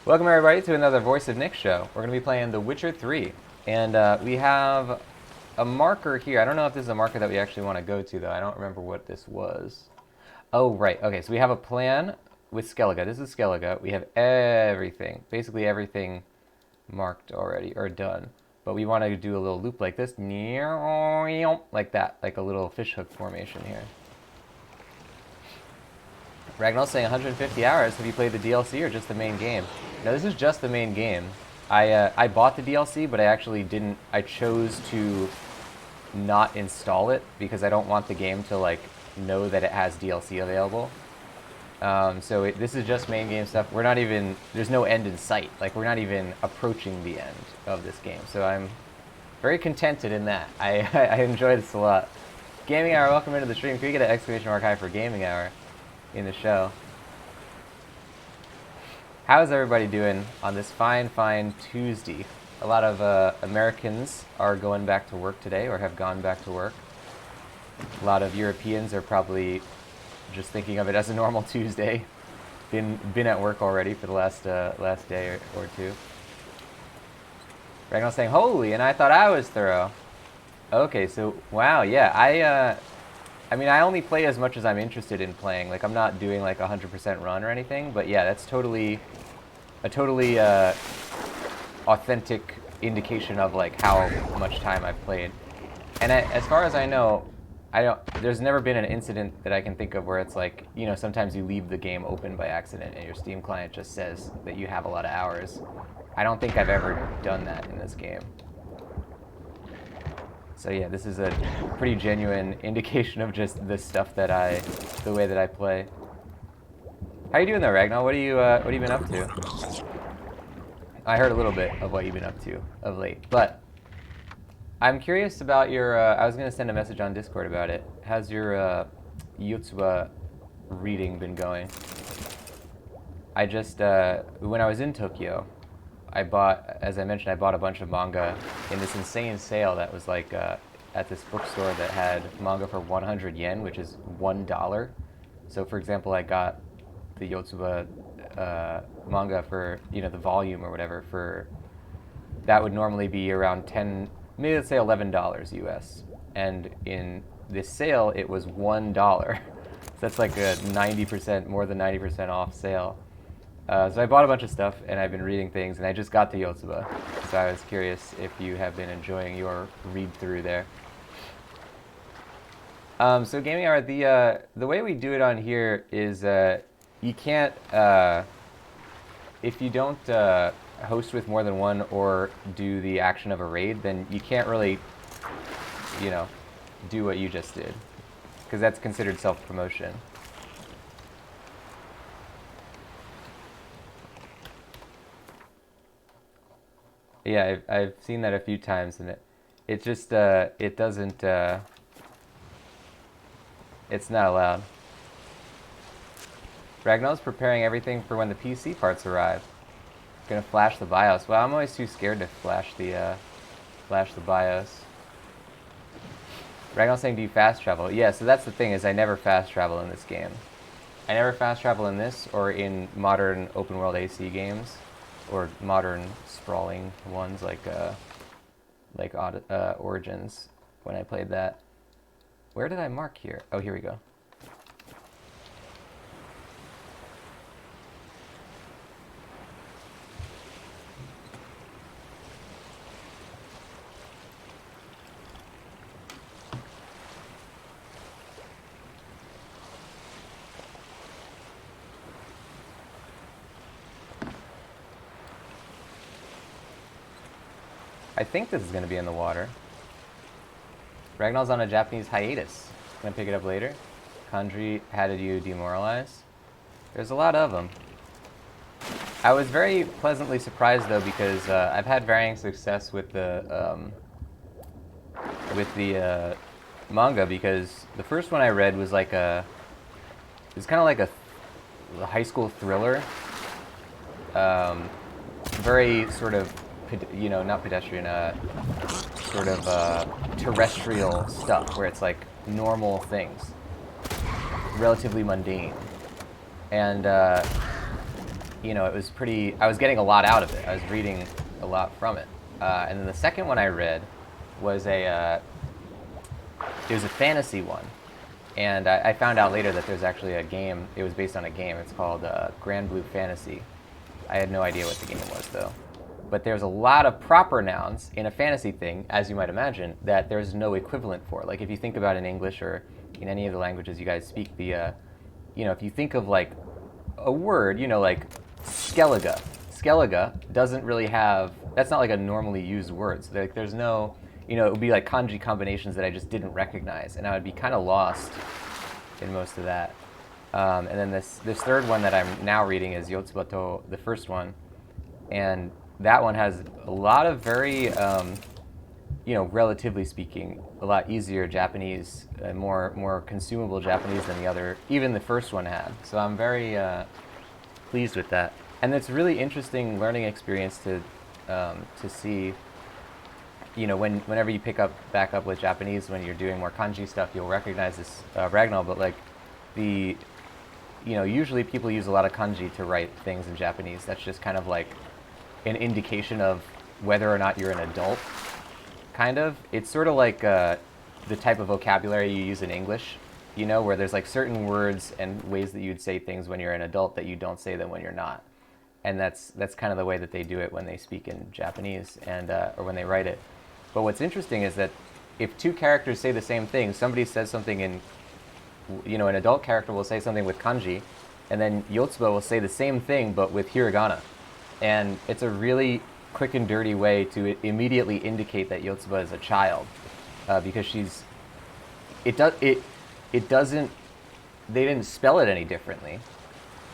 Welcome everybody to another Voice of Nick show. We're going to be playing The Witcher 3. And we have a marker here. I don't know if this is a marker that we actually want to go to, though. I don't remember what this was. Oh, right. Okay, so we have a plan with Skellige. This is Skellige. We have everything, basically everything marked already, or done. But we want to do a little loop like this. Like that, like a little fishhook formation here. Ragnall's saying 150 hours. Have you played the DLC or just the main game? No, this is just the main game. I bought the DLC, but I actually didn't. I chose to not install it because I don't want the game to like know that it has DLC available. This is just main game stuff. We're not even. There's no end in sight. Like we're not even approaching the end of this game. So I'm very contented in that. I enjoy this a lot. Gaming Hour, welcome into the stream. Can we get an exclamation mark high for Gaming Hour in the show? How is everybody doing on this fine Tuesday? A lot of Americans are going back to work today or have gone back to work. A lot of Europeans are probably just thinking of it as a normal Tuesday. Been at work already for the last day or two. Ragnall saying, holy, and I thought I was thorough. Okay, so, wow, yeah, I mean, I only play as much as I'm interested in playing. Like, I'm not doing like a 100% run or anything, but yeah, that's totally authentic indication of like how much time I've played. And as far as I know, there's never been an incident that I can think of where it's like, you know, sometimes you leave the game open by accident and your Steam client just says that you have a lot of hours. I don't think I've ever done that in this game. So yeah, this is a pretty genuine indication of just the stuff that the way that I play. How you doing though, Ragnar? What have you been up to? I heard a little bit of what you've been up to of late, but I'm curious about your. I was gonna send a message on Discord about it. How's your Yotsuba reading been going? I just when I was in Tokyo, I bought, as I mentioned, I bought a bunch of manga in this insane sale that was like at this bookstore that had manga for 100 yen, which is $1. So, for example, I got the Yotsuba manga for, you know, the volume or whatever for, that would normally be around 10, maybe let's say $11 US. And in this sale, it was $1. So that's like a 90%, more than 90% off sale. So I bought a bunch of stuff, and I've been reading things, and I just got to Yotsuba. So I was curious if you have been enjoying your read-through there. So Gaming Hour, the way we do it on here is you can't, if you don't host with more than one or do the action of a raid, then you can't really, you know, do what you just did, because that's considered self-promotion. Yeah, I've seen that a few times, and it just it doesn't it's not allowed. Ragnall's preparing everything for when the PC parts arrive. Gonna flash the BIOS. Well, I'm always too scared to flash the BIOS. Ragnall's saying, do you fast travel? Yeah, so that's the thing, is I never fast travel in this game. I never fast travel in this or in modern open world AC games, or modern sprawling ones like Origins, when I played that. Where did I mark here? Oh, here we go. I think this is going to be in the water. Ragnall's on a Japanese hiatus. Gonna pick it up later. Kanji, how did you demoralize? There's a lot of them. I was very pleasantly surprised though, because I've had varying success with the manga, because the first one I read was like it's kind of like a high school thriller. Very sort of, you know, not pedestrian, sort of terrestrial stuff, where it's like normal things, relatively mundane. And you know, it was pretty, I was getting a lot out of it. I was reading a lot from it. And then the second one I read was it was a fantasy one. And I found out later that there's actually a game. It was based on a game. It's called Grand Blue Fantasy. I had no idea what the game was, though. But there's a lot of proper nouns in a fantasy thing, as you might imagine, that there's no equivalent for. Like, if you think about in English or in any of the languages you guys speak, the, you know, if you think of, like, a word, you know, like skellige. Skellige doesn't really have, that's not like a normally used word. So, like, there's no, you know, it would be like kanji combinations that I just didn't recognize, and I would be kind of lost in most of that. And then this third one that I'm now reading is Yotsubato, the first one, and that one has a lot of very, you know, relatively speaking, a lot easier Japanese, more consumable Japanese than the other, even the first one had. So I'm very pleased with that, and it's a really interesting learning experience to see. You know, whenever you back up with Japanese, when you're doing more kanji stuff, you'll recognize this Ragnar, but like you know, usually people use a lot of kanji to write things in Japanese. That's just kind of like an indication of whether or not you're an adult, kind of. It's sort of like the type of vocabulary you use in English, you know, where there's like certain words and ways that you'd say things when you're an adult that you don't say them when you're not. And that's kind of the way that they do it when they speak in Japanese and or when they write it. But what's interesting is that if two characters say the same thing, somebody says something in, you know, an adult character will say something with kanji, and then Yotsuba will say the same thing but with hiragana. And it's a really quick and dirty way to immediately indicate that Yotsuba is a child, because they didn't spell it any differently.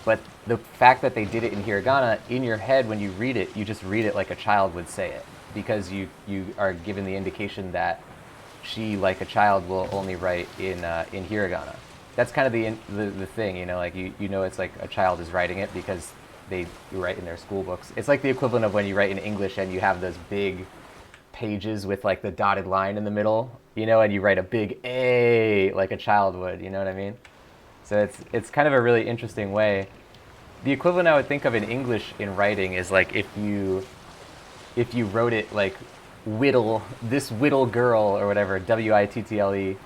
But the fact that they did it in hiragana, in your head when you read it, you just read it like a child would say it, because you are given the indication that she, like a child, will only write in hiragana. That's kind of the thing, you know, like you know it's like a child is writing it because they write in their school books. It's like the equivalent of when you write in English and you have those big pages with like the dotted line in the middle, you know, and you write a big A like a child would, you know what I mean? So it's kind of a really interesting way. The equivalent I would think of in English in writing is like if you wrote it like this whittle girl or whatever, Wittle,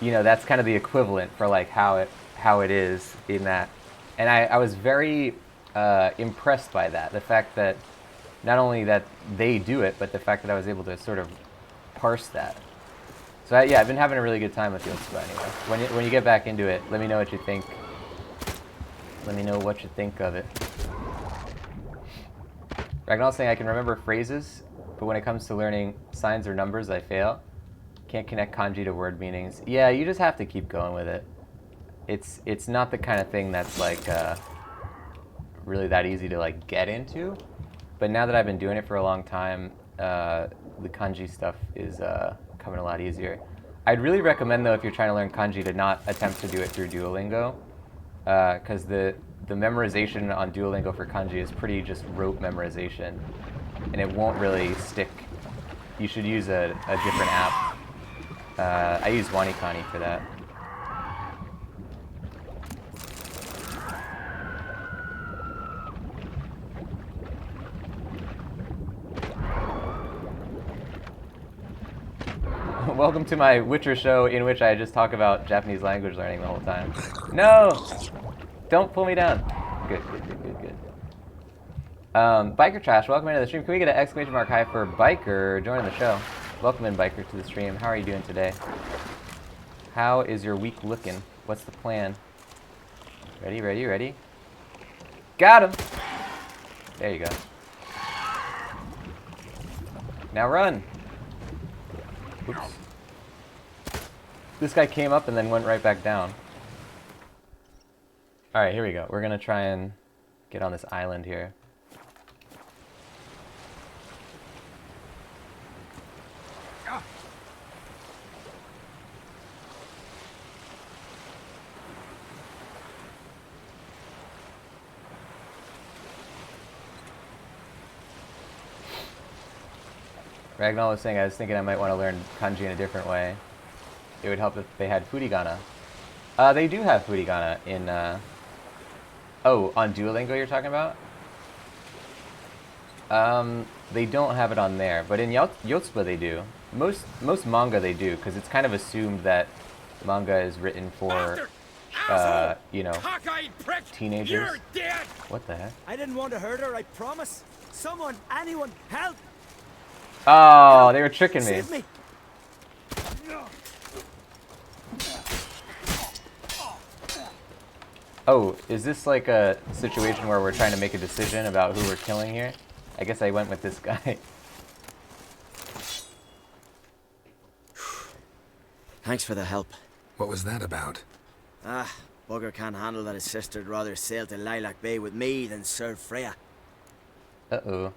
you know, that's kind of the equivalent for like how it is in that. And I was very impressed by that. The fact that not only that they do it, but the fact that I was able to sort of parse that. So yeah, I've been having a really good time with Yotsuba anyway. When you get back into it, let me know what you think. Let me know what you think of it. Ragnall's saying I can remember phrases, but when it comes to learning signs or numbers, I fail. Can't connect kanji to word meanings. Yeah, you just have to keep going with it. It's not the kind of thing that's like really that easy to like get into. But now that I've been doing it for a long time, the kanji stuff is coming a lot easier. I'd really recommend, though, if you're trying to learn kanji, to not attempt to do it through Duolingo, because the memorization on Duolingo for kanji is pretty just rote memorization, and it won't really stick. You should use a different app. I use Wanikani for that. Welcome to my Witcher show, in which I just talk about Japanese language learning the whole time. No! Don't pull me down. Good. Biker Trash, welcome into the stream. Can we get an exclamation mark high for Biker joining the show? Welcome in, Biker, to the stream. How are you doing today? How is your week looking? What's the plan? Ready? Got him! There you go. Now run! Oops. This guy came up and then went right back down. Alright, here we go. We're gonna try and get on this island here. Ragnar was saying I was thinking I might want to learn kanji in a different way. It would help if they had furigana. They do have furigana in... Oh, on Duolingo you're talking about? They don't have it on there, but in Yotsba they do. Most manga they do, because it's kind of assumed that manga is written for, you know, teenagers. You're dead. What the heck? I didn't want to hurt her, I promise. Someone, anyone, help! Oh, they were tricking me. Save me! Oh, is this like a situation where we're trying to make a decision about who we're killing here? I guess I went with this guy. Thanks for the help. What was that about? Bugger can't handle that his sister'd rather sail to Lilac Bay with me than serve Freya. Uh-oh.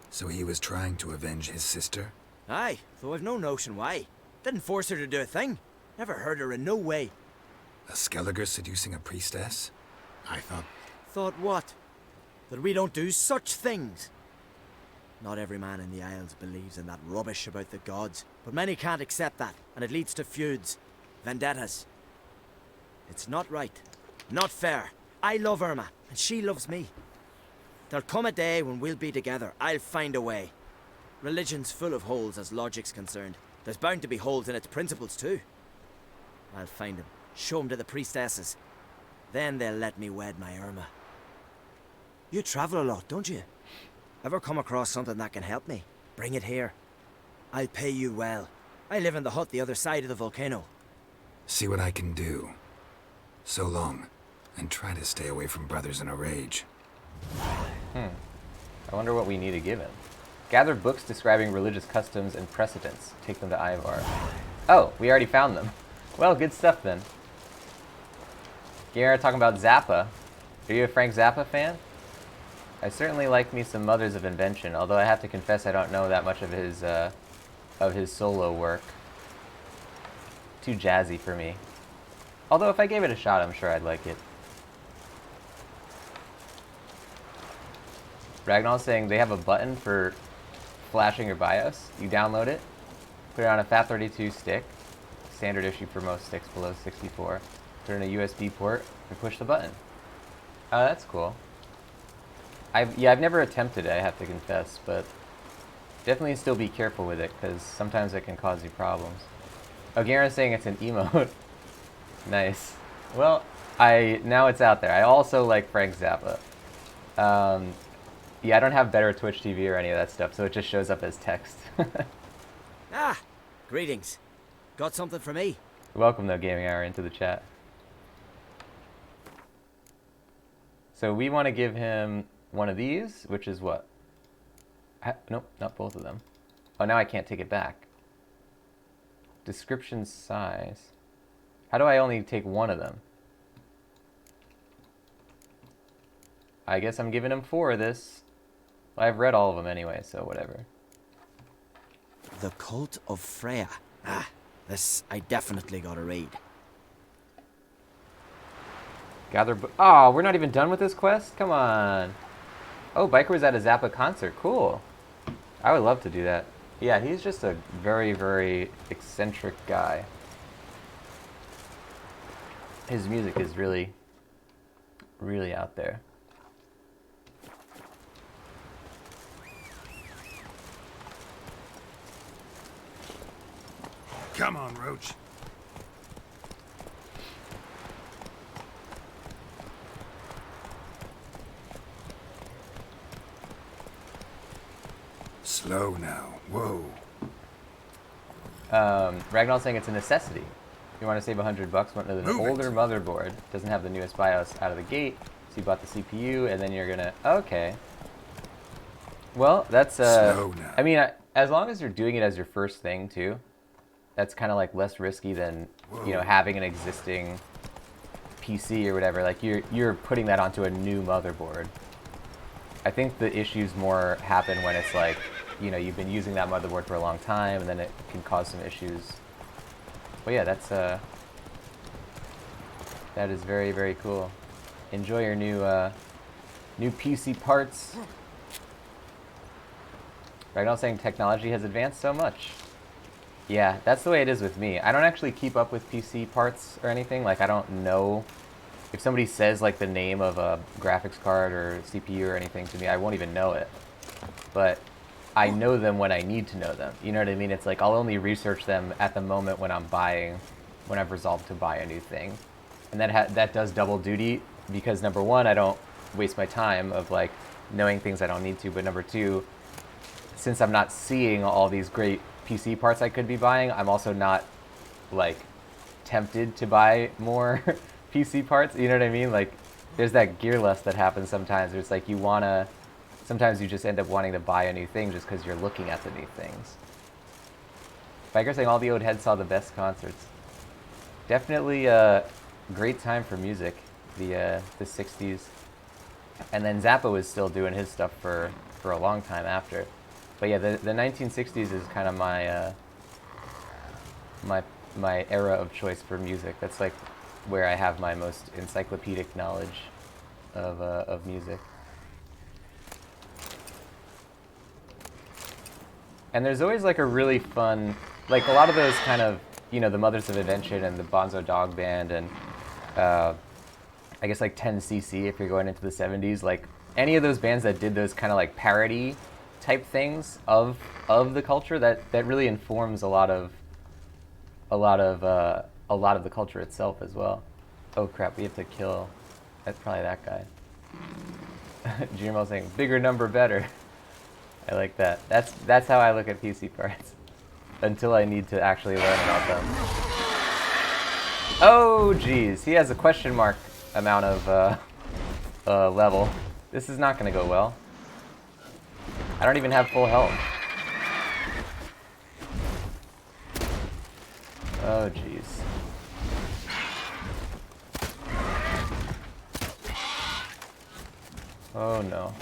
So he was trying to avenge his sister? Aye, though I've no notion why. Didn't force her to do a thing. Never hurt her in no way. A Skelliger seducing a priestess? I thought... Thought what? That we don't do such things. Not every man in the Isles believes in that rubbish about the gods, but many can't accept that, and it leads to feuds, vendettas. It's not right, not fair. I love Irma, and she loves me. There'll come a day when we'll be together. I'll find a way. Religion's full of holes as logic's concerned. There's bound to be holes in its principles too. I'll find them, show them to the priestesses. Then they'll let me wed my Irma. You travel a lot, don't you? Ever come across something that can help me? Bring it here. I'll pay you well. I live in the hut the other side of the volcano. See what I can do. So long, and try to stay away from brothers in a rage. I wonder what we need to give him. Gather books describing religious customs and precedents. Take them to Ivar. Oh, we already found them. Well, good stuff then. You're talking about Zappa. Are you a Frank Zappa fan? I certainly like me some Mothers of Invention, although I have to confess I don't know that much of his solo work. Too jazzy for me. Although if I gave it a shot, I'm sure I'd like it. Ragnall's saying they have a button for flashing your BIOS. You download it, put it on a FAT32 stick, standard issue for most sticks below 64, put it in a USB port, and push the button. Oh, that's cool. I've never attempted it, I have to confess, but definitely still be careful with it, because sometimes it can cause you problems. Oh, Garen's saying it's an emote. Nice. Well, now it's out there. I also like Frank Zappa. Yeah, I don't have better Twitch TV or any of that stuff, so it just shows up as text. Greetings. Got something for me? Welcome, though, Gaming Hour, into the chat. So we want to give him one of these, which is what? Nope, not both of them. Oh, now I can't take it back. Description size. How do I only take one of them? I guess I'm giving him 4 of this. Well, I've read all of them anyway, so whatever. The Cult of Freya. This I definitely gotta read. Gather oh, we're not even done with this quest? Come on. Oh, Biker was at a Zappa concert. Cool. I would love to do that. Yeah, he's just a very, very eccentric guy. His music is really, really out there. Come on, Roach. Slow now. Whoa. Ragnall's saying it's a necessity. You want to save $100 bucks, went with an older motherboard, doesn't have the newest BIOS out of the gate, so you bought the CPU, and then you're gonna, okay. Well, that's, Slow now. I mean, as long as you're doing it as your first thing, too, that's kind of like less risky than, you know, having an existing PC or whatever. Like, you're putting that onto a new motherboard. I think the issues more happen when it's like, you know, you've been using that motherboard for a long time, and then it can cause some issues. But yeah, that is very, very cool. Enjoy your new PC parts. Ragnall's saying technology has advanced so much. Yeah, that's the way it is with me. I don't actually keep up with PC parts or anything. Like, I don't know if somebody says like the name of a graphics card or CPU or anything to me, I won't even know it. But I know them when I need to know them. You know what I mean? It's like I'll only research them at the moment when I'm buying, when I've resolved to buy a new thing. And that does double duty because number one, I don't waste my time of like knowing things I don't need to. But number two, since I'm not seeing all these great PC parts I could be buying, I'm also not like tempted to buy more PC parts. You know what I mean? Like there's that gear lust that happens sometimes. It's like sometimes you just end up wanting to buy a new thing just because you're looking at the new things. Biker saying all the old heads saw the best concerts. Definitely a great time for music, the 60s. And then Zappa was still doing his stuff for a long time after. But yeah, the 1960s is kind of my my era of choice for music. That's like where I have my most encyclopedic knowledge of music. And there's always like a really fun, like a lot of those kind of, you know, the Mothers of Invention and the Bonzo Dog Band and I guess like 10cc if you're going into the 70s, like any of those bands that did those kind of like parody type things of the culture, that really informs a lot of the culture itself as well. Oh crap, we have to kill, that's probably that guy. GMO saying bigger number better. I like that. That's how I look at PC parts. Until I need to actually learn about them. Oh geez, he has a question mark amount of level. This is not gonna go well. I don't even have full health. Oh jeez. Oh no.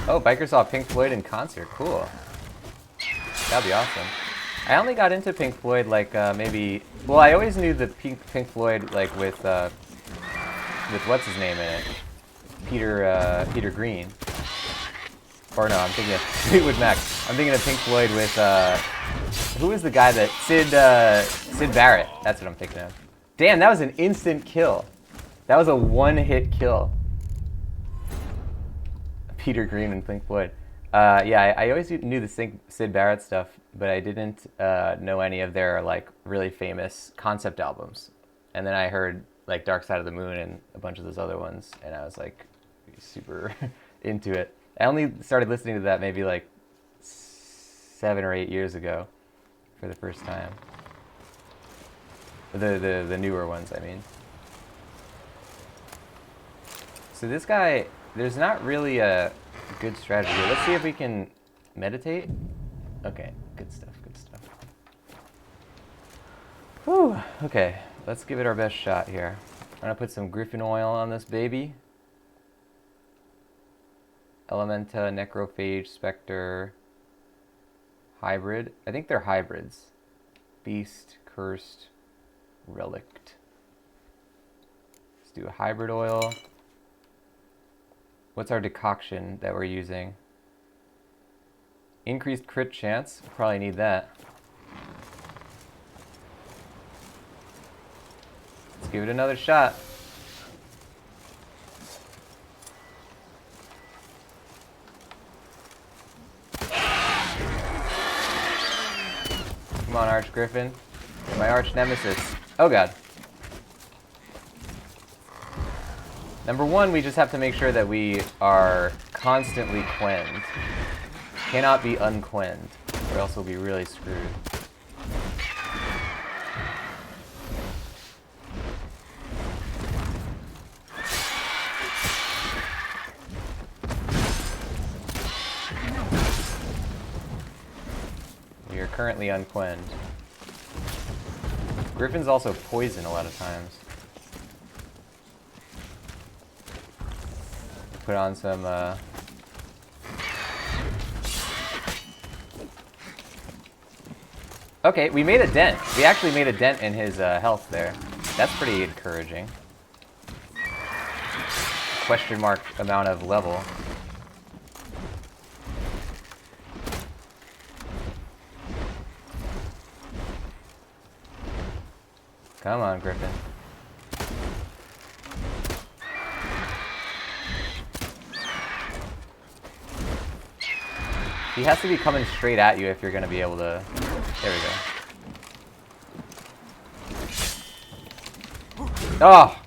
Oh, Biker saw Pink Floyd in concert. Cool. That'd be awesome. I only got into Pink Floyd like maybe. Well, I always knew the Pink Floyd like with what's his name in it, Peter Green. Or no, I'm thinking of Fleetwood Mac. I'm thinking of Pink Floyd with who is the guy that Sid Barrett? That's what I'm thinking of. Damn, that was an instant kill. That was a one-hit kill. Peter Green and Pink Floyd. Yeah, I always knew the Sid Barrett stuff, but I didn't know any of their like really famous concept albums. And then I heard like Dark Side of the Moon and a bunch of those other ones, and I was like super into it. I only started listening to that maybe like 7 or 8 years ago for the first time. The newer ones, I mean. So this guy, there's not really a good strategy. Let's see if we can meditate. Okay, good stuff, good stuff. Whew, okay, let's give it our best shot here. I'm gonna put some Griffin oil on this baby. Elementa, Necrophage, Spectre, Hybrid. I think they're hybrids. Beast, Cursed, Relict. Let's do a hybrid oil. What's our decoction that we're using? Increased crit chance. We'll probably need that. Let's give it another shot. Come on, Arch Griffin. My arch nemesis. Oh god. Number one, we just have to make sure that we are constantly quenned. Cannot be unquenned, or else we'll be really screwed. We are currently unquenned. Griffin's also poison a lot of times. Put on some Okay, we made a dent. We actually made a dent in his health there. That's pretty encouraging. Question mark amount of level. Come on, Griffin. He has to be coming straight at you if you're going to be able to... There we go. Oh!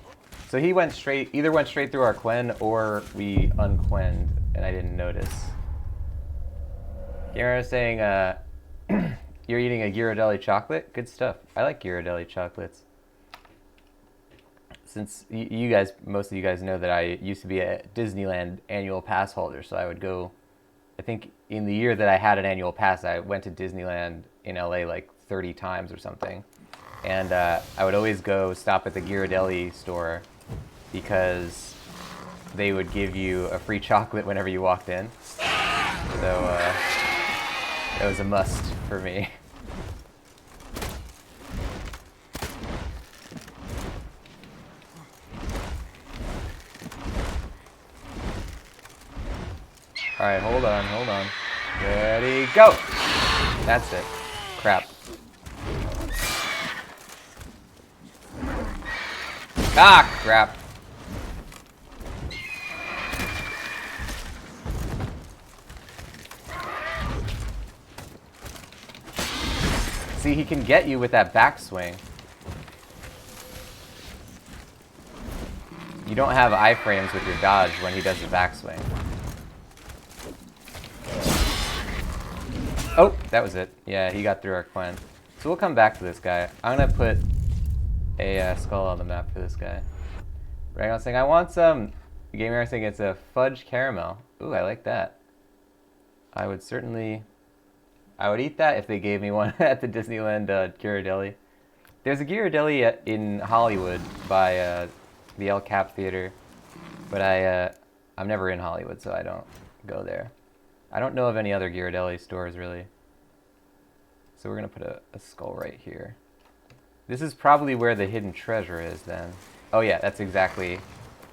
So he went straight, either went straight through our Quen or we unquenned, and I didn't notice. Gamer was saying, you're eating a Ghirardelli chocolate? Good stuff. I like Ghirardelli chocolates. Since you guys, most of you guys know that I used to be a Disneyland annual pass holder, so I would go, I think in the year that I had an annual pass, I went to Disneyland in LA like 30 times or something. And I would always go stop at the Ghirardelli store because they would give you a free chocolate whenever you walked in. So it was a must for me. Alright, hold on. Ready, go! That's it. Crap. Ah, crap. See, he can get you with that backswing. You don't have iframes with your dodge when he does the backswing. Oh, that was it. Yeah, he got through our Quen. So we'll come back to this guy. I'm gonna put a skull on the map for this guy. Right now saying, I want some... The gamer saying it's a fudge caramel. Ooh, I like that. I would certainly... I would eat that if they gave me one at the Disneyland Ghirardelli. There's a Ghirardelli in Hollywood by the El Cap Theater, but I'm never in Hollywood, so I don't go there. I don't know of any other Ghirardelli stores, really. So we're going to put a skull right here. This is probably where the hidden treasure is, then. Oh, yeah, that's exactly...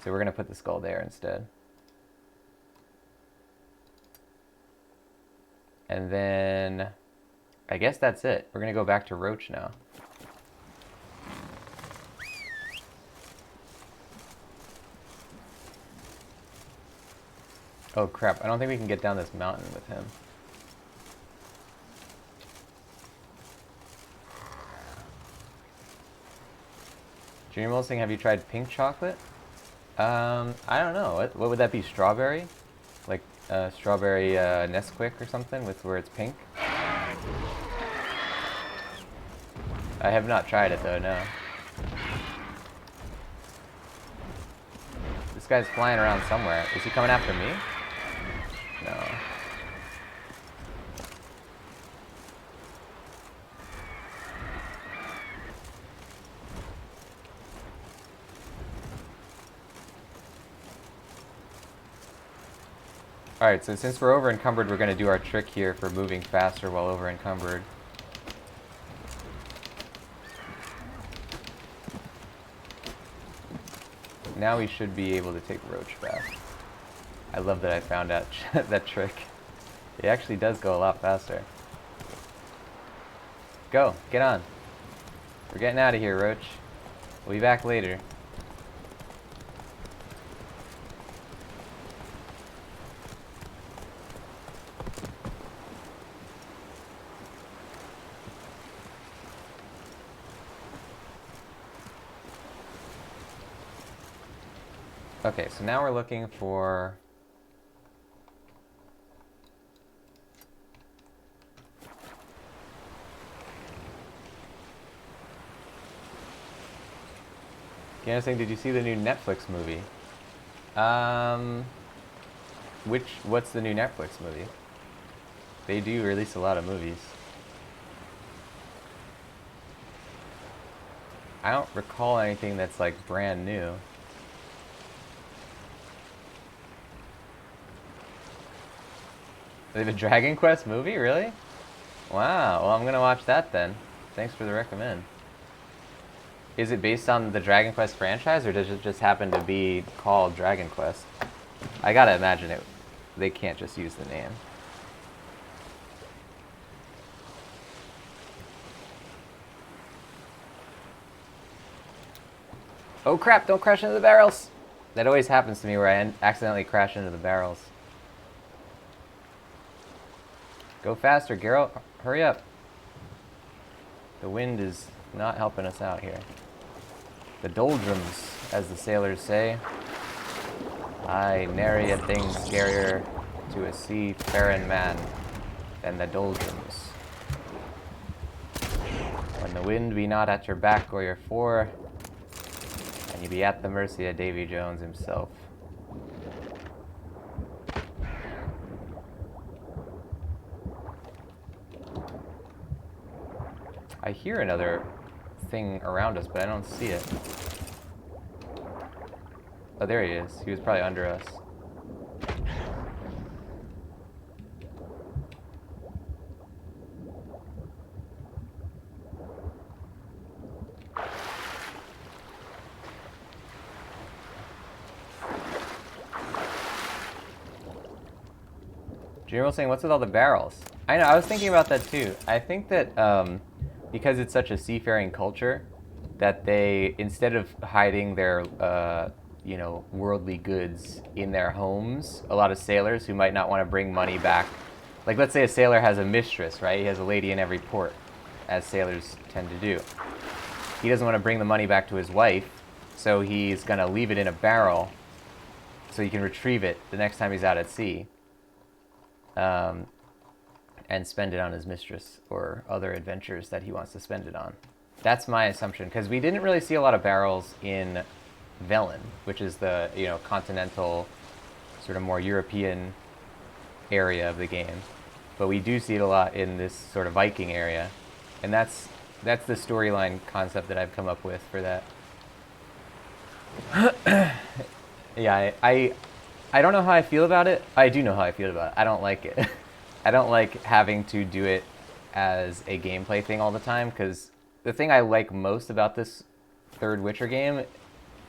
So we're going to put the skull there instead. And then... I guess that's it. We're going to go back to Roach now. Oh crap, I don't think we can get down this mountain with him. Junior Molsing, have you tried pink chocolate? I don't know. What would that be? Strawberry? Like strawberry Nesquik or something with where it's pink? I have not tried it though, no. This guy's flying around somewhere. Is he coming after me? No. Alright, so since we're over encumbered, we're going to do our trick here for moving faster while over encumbered. Now we should be able to take Roach back. I love that I found out that trick. It actually does go a lot faster. Go, get on. We're getting out of here, Roach. We'll be back later. Okay, so now we're looking for... Gannising, did you see the new Netflix movie? What's the new Netflix movie? They do release a lot of movies. I don't recall anything that's like brand new. They have a Dragon Quest movie? Really? Wow, well I'm gonna watch that then. Thanks for the recommend. Is it based on the Dragon Quest franchise, or does it just happen to be called Dragon Quest? I gotta imagine it. They can't just use the name. Oh crap, don't crash into the barrels! That always happens to me where I accidentally crash into the barrels. Go faster, Geralt. Hurry up. The wind is not helping us out here. The doldrums, as the sailors say. Aye, nary a thing scarier to a seafaring man than the doldrums. When the wind be not at your back or your fore, and you be at the mercy of Davy Jones himself. I hear another thing around us, but I don't see it. Oh, there he is. He was probably under us. Jeremy saying, what's with all the barrels? I know, I was thinking about that too. I think that because it's such a seafaring culture, that they, instead of hiding their, you know, worldly goods in their homes, a lot of sailors who might not want to bring money back, like let's say a sailor has a mistress, right? He has a lady in every port, as sailors tend to do. He doesn't want to bring the money back to his wife, so he's going to leave it in a barrel so he can retrieve it the next time he's out at sea. And spend it on his mistress or other adventures that he wants to spend it on. That's my assumption, because we didn't really see a lot of barrels in Velen, which is the, you know, continental, sort of more European area of the game. But we do see it a lot in this sort of Viking area, and that's the storyline concept that I've come up with for that. Yeah, I don't know how I feel about it. I do know how I feel about it. I don't like it. I don't like having to do it as a gameplay thing all the time, because the thing I like most about this third Witcher game,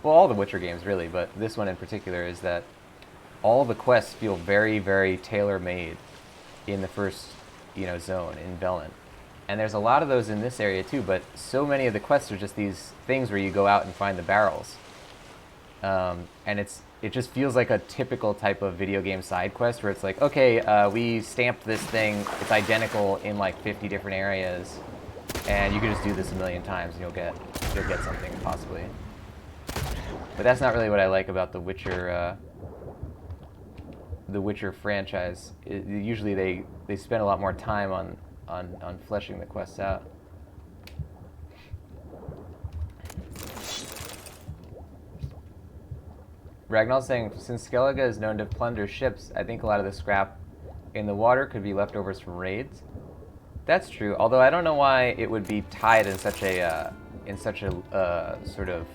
well, all the Witcher games really, but this one in particular, is that all the quests feel very, very tailor-made in the first, you know, zone in Velen. And there's a lot of those in this area too, but so many of the quests are just these things where you go out and find the barrels. And it just feels like a typical type of video game side quest where it's like, okay, we stamped this thing, it's identical in like 50 different areas, and you can just do this a million times and you'll get something possibly. But that's not really what I like about the Witcher franchise. Usually they spend a lot more time on fleshing the quests out. Ragnall's saying, since Skellige is known to plunder ships, I think a lot of the scrap in the water could be leftovers from raids. That's true, although I don't know why it would be tied in such a sort of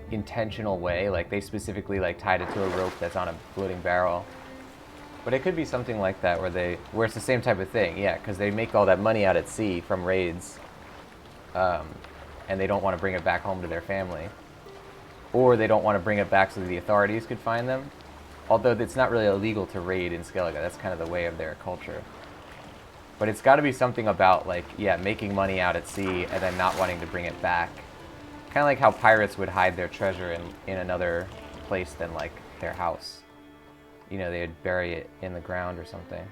intentional way. Like they specifically like tied it to a rope that's on a floating barrel. But it could be something like that where it's the same type of thing, yeah, because they make all that money out at sea from raids, and they don't want to bring it back home to their family. Or they don't want to bring it back so that the authorities could find them. Although it's not really illegal to raid in Skellige. That's kind of the way of their culture. But it's got to be something about, like, yeah, making money out at sea and then not wanting to bring it back. Kind of like how pirates would hide their treasure in another place than, like, their house. You know, they'd bury it in the ground or something.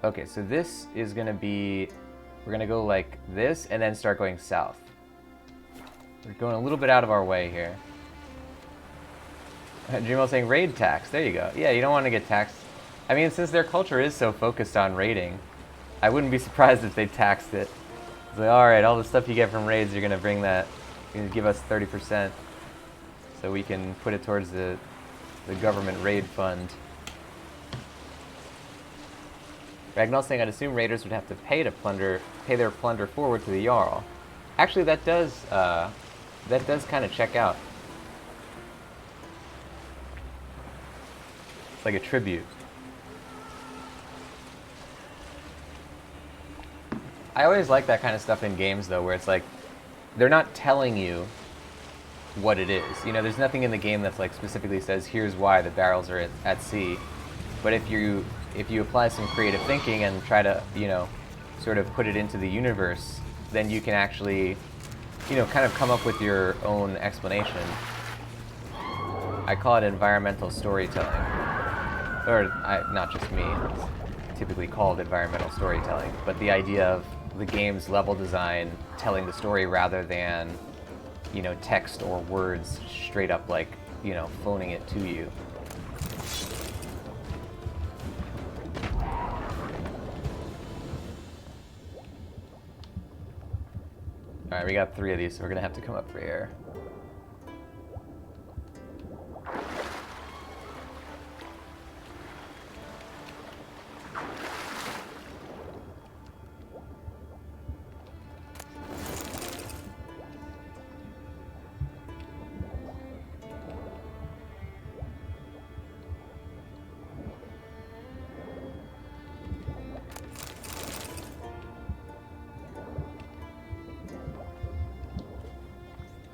Okay, so this is going to be... We're going to go like this and then start going south. We're going a little bit out of our way here. Jimo saying raid tax. There you go. Yeah, you don't want to get taxed. I mean, since their culture is so focused on raiding, I wouldn't be surprised if they taxed it. It's like, all right, all the stuff you get from raids, you're going to bring that, you're going to give us 30%, so we can put it towards the government raid fund. Ragnall saying, I'd assume raiders would have to pay their plunder forward to the Jarl. Actually, that does kind of check out. It's like a tribute. I always like that kind of stuff in games, though, where it's like, they're not telling you what it is. You know, there's nothing in the game that's like specifically says, here's why the barrels are at sea. But if you apply some creative thinking and try to, you know, sort of put it into the universe then you can actually, you know, kind of come up with your own explanation. I call it environmental storytelling. Or, not just me, it's typically called environmental storytelling, but the idea of the game's level design telling the story rather than, you know, text or words straight up, like, you know, phoning it to you. Alright, we got 3 of these, so we're gonna have to come up for air.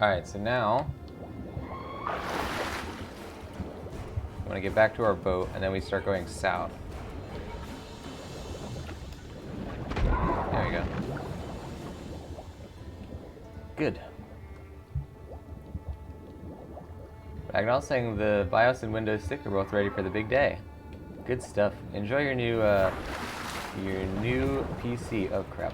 Alright, so now we want to get back to our boat, and then we start going south. There we go. Good. Bagnall saying the BIOS and Windows stick are both ready for the big day. Good stuff. Enjoy your new PC. Oh crap.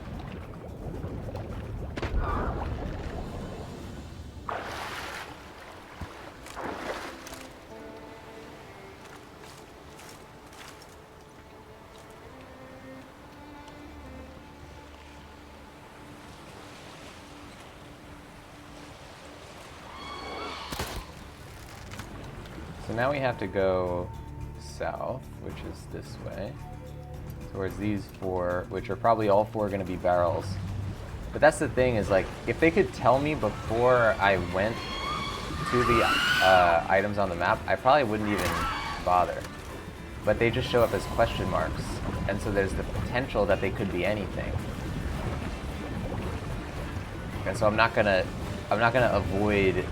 So now we have to go south, which is this way, towards these 4, which are probably all 4 going to be barrels. But that's the thing, is like, if they could tell me before I went to the items on the map, I probably wouldn't even bother. But they just show up as question marks, and so there's the potential that they could be anything. And so I'm not gonna avoid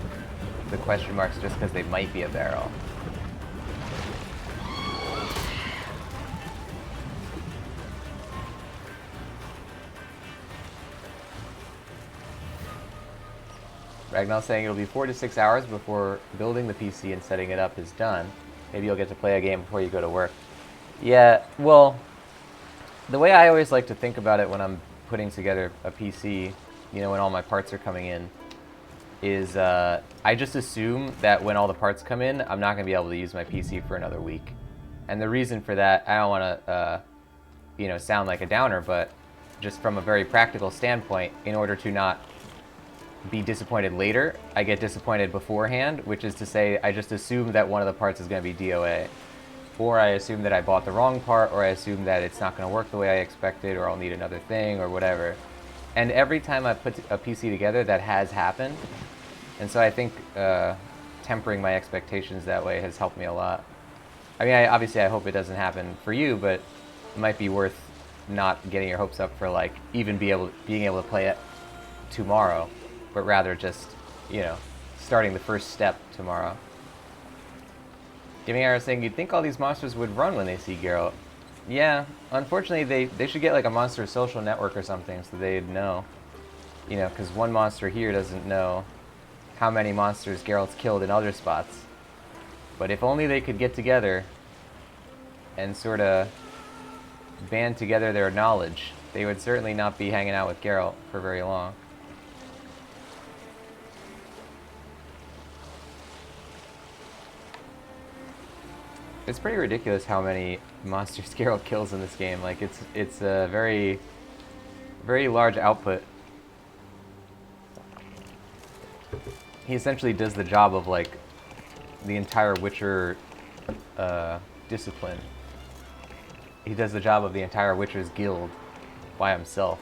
the question marks just because they might be a barrel. Ragnall saying it'll be 4 to 6 hours before building the PC and setting it up is done. Maybe you'll get to play a game before you go to work. Yeah, well, the way I always like to think about it when I'm putting together a PC, you know, when all my parts are coming in, is I just assume that when all the parts come in, I'm not going to be able to use my PC for another week. And the reason for that, I don't want to, you know, sound like a downer, but just from a very practical standpoint, in order to not be disappointed later, I get disappointed beforehand, which is to say I just assume that one of the parts is going to be DOA. Or I assume that I bought the wrong part, or I assume that it's not going to work the way I expected, or I'll need another thing, or whatever. And every time I put a PC together, that has happened. And so I think tempering my expectations that way has helped me a lot. I mean, obviously I hope it doesn't happen for you, but it might be worth not getting your hopes up for, like, even being able to play it tomorrow, but rather just, you know, starting the first step tomorrow. Gaming Arrow saying, you'd think all these monsters would run when they see Geralt. Yeah, unfortunately they should get like a monster social network or something so they'd know. You know, because one monster here doesn't know how many monsters Geralt's killed in other spots. But if only they could get together and sort of band together their knowledge, they would certainly not be hanging out with Geralt for very long. It's pretty ridiculous how many monsters Geralt kills in this game. Like, it's a very, very large output. He essentially does the job of, like, the entire Witcher discipline. He does the job of the entire Witcher's guild by himself.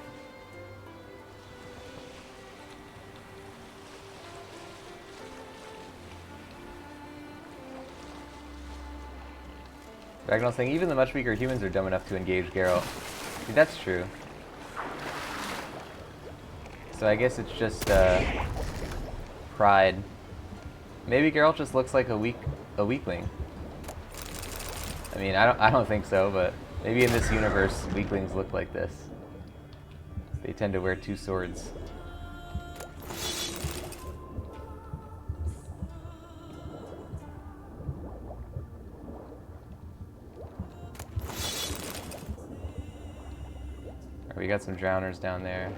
Ragnall saying, even the much weaker humans are dumb enough to engage Geralt. See, that's true. So I guess it's just pride. Maybe Geralt just looks like a weakling. I mean, I don't think so, but maybe in this universe, weaklings look like this. They tend to wear two swords. Alright, we got some drowners down there.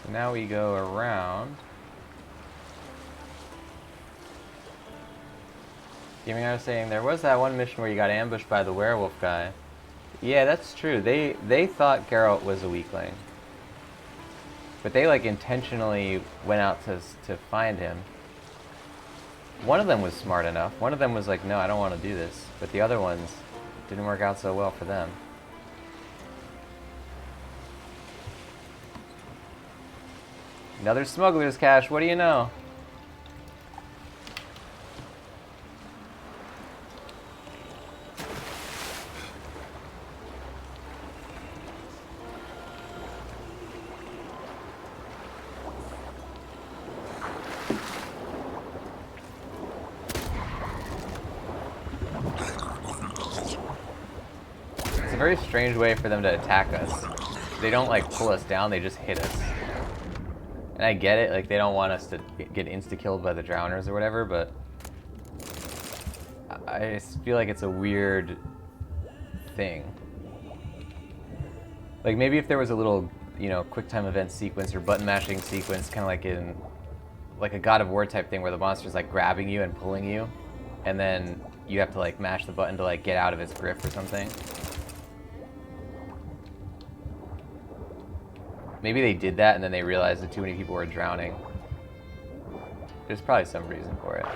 So now we go around. Gaming, I was saying there was that one mission where you got ambushed by the werewolf guy. Yeah, that's true. They thought Geralt was a weakling, but they like intentionally went out to find him. One of them was smart enough. One of them was like, no, I don't want to do this. But the other ones didn't work out so well for them. Another smuggler's cache, what do you know? It's a very strange way for them to attack us. They don't like pull us down, they just hit us. And I get it, like they don't want us to get insta-killed by the drowners or whatever, but I just feel like it's a weird thing. Like maybe if there was a little, you know, quick time event sequence or button mashing sequence, kind of like in like a God of War type thing where the monster's like grabbing you and pulling you, and then you have to like mash the button to like get out of its grip or something. Maybe they did that and then they realized that too many people were drowning. There's probably some reason for it.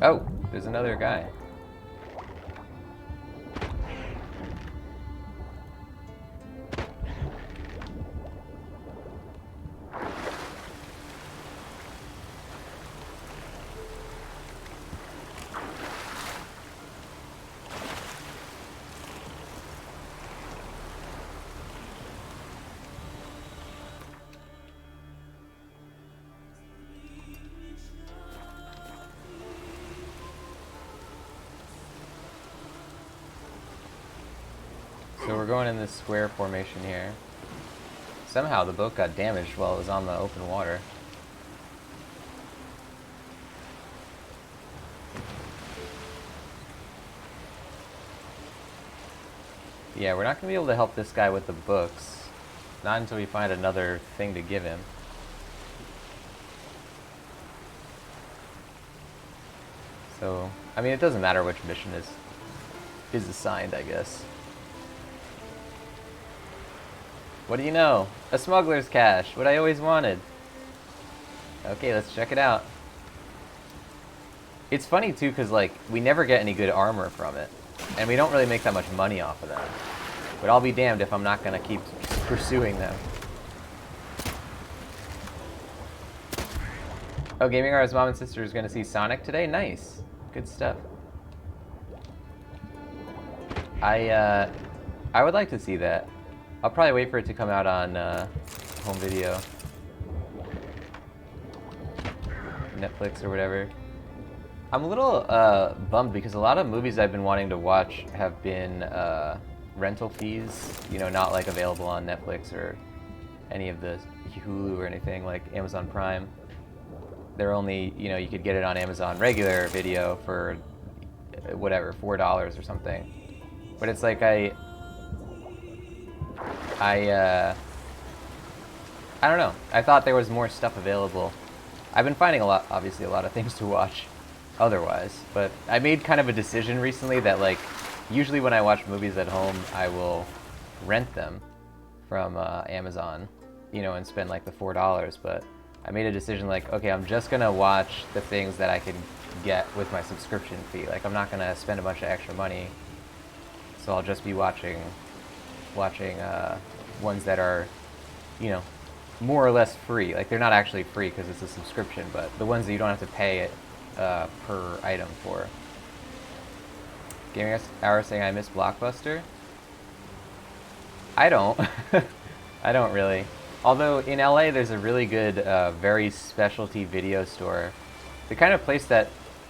Oh, there's another guy. So we're going in this square formation here. Somehow the boat got damaged while it was on the open water. Yeah, we're not going to be able to help this guy with the books. Not until we find another thing to give him. So, I mean, it doesn't matter which mission is assigned, I guess. What do you know? A smuggler's cache, what I always wanted. Okay, let's check it out. It's funny too, because like, we never get any good armor from it. And we don't really make that much money off of them. But I'll be damned if I'm not going to keep pursuing them. Oh, Gaming Hour's mom and sister is going to see Sonic today? Nice. Good stuff. I would like to see that. I'll probably wait for it to come out on home video. Netflix or whatever. I'm a little bummed because a lot of movies I've been wanting to watch have been rental fees, you know, not like available on Netflix or any of the Hulu or anything like Amazon Prime. They're only, you know, you could get it on Amazon regular video for whatever, $4 or something. But it's like I don't know. I thought there was more stuff available. I've been finding obviously a lot of things to watch otherwise, but I made kind of a decision recently that like usually when I watch movies at home, I will rent them from Amazon, you know, and spend like the $4. But I made a decision like, okay, I'm just gonna watch the things that I can get with my subscription fee. Like, I'm not gonna spend a bunch of extra money, so I'll just be watching ones that are, you know, more or less free. Like, they're not actually free because it's a subscription, but the ones that you don't have to pay it per item for. Gaming Hour saying I miss Blockbuster. I don't. I don't really. Although in LA there's a really good, very specialty video store. The kind of place that,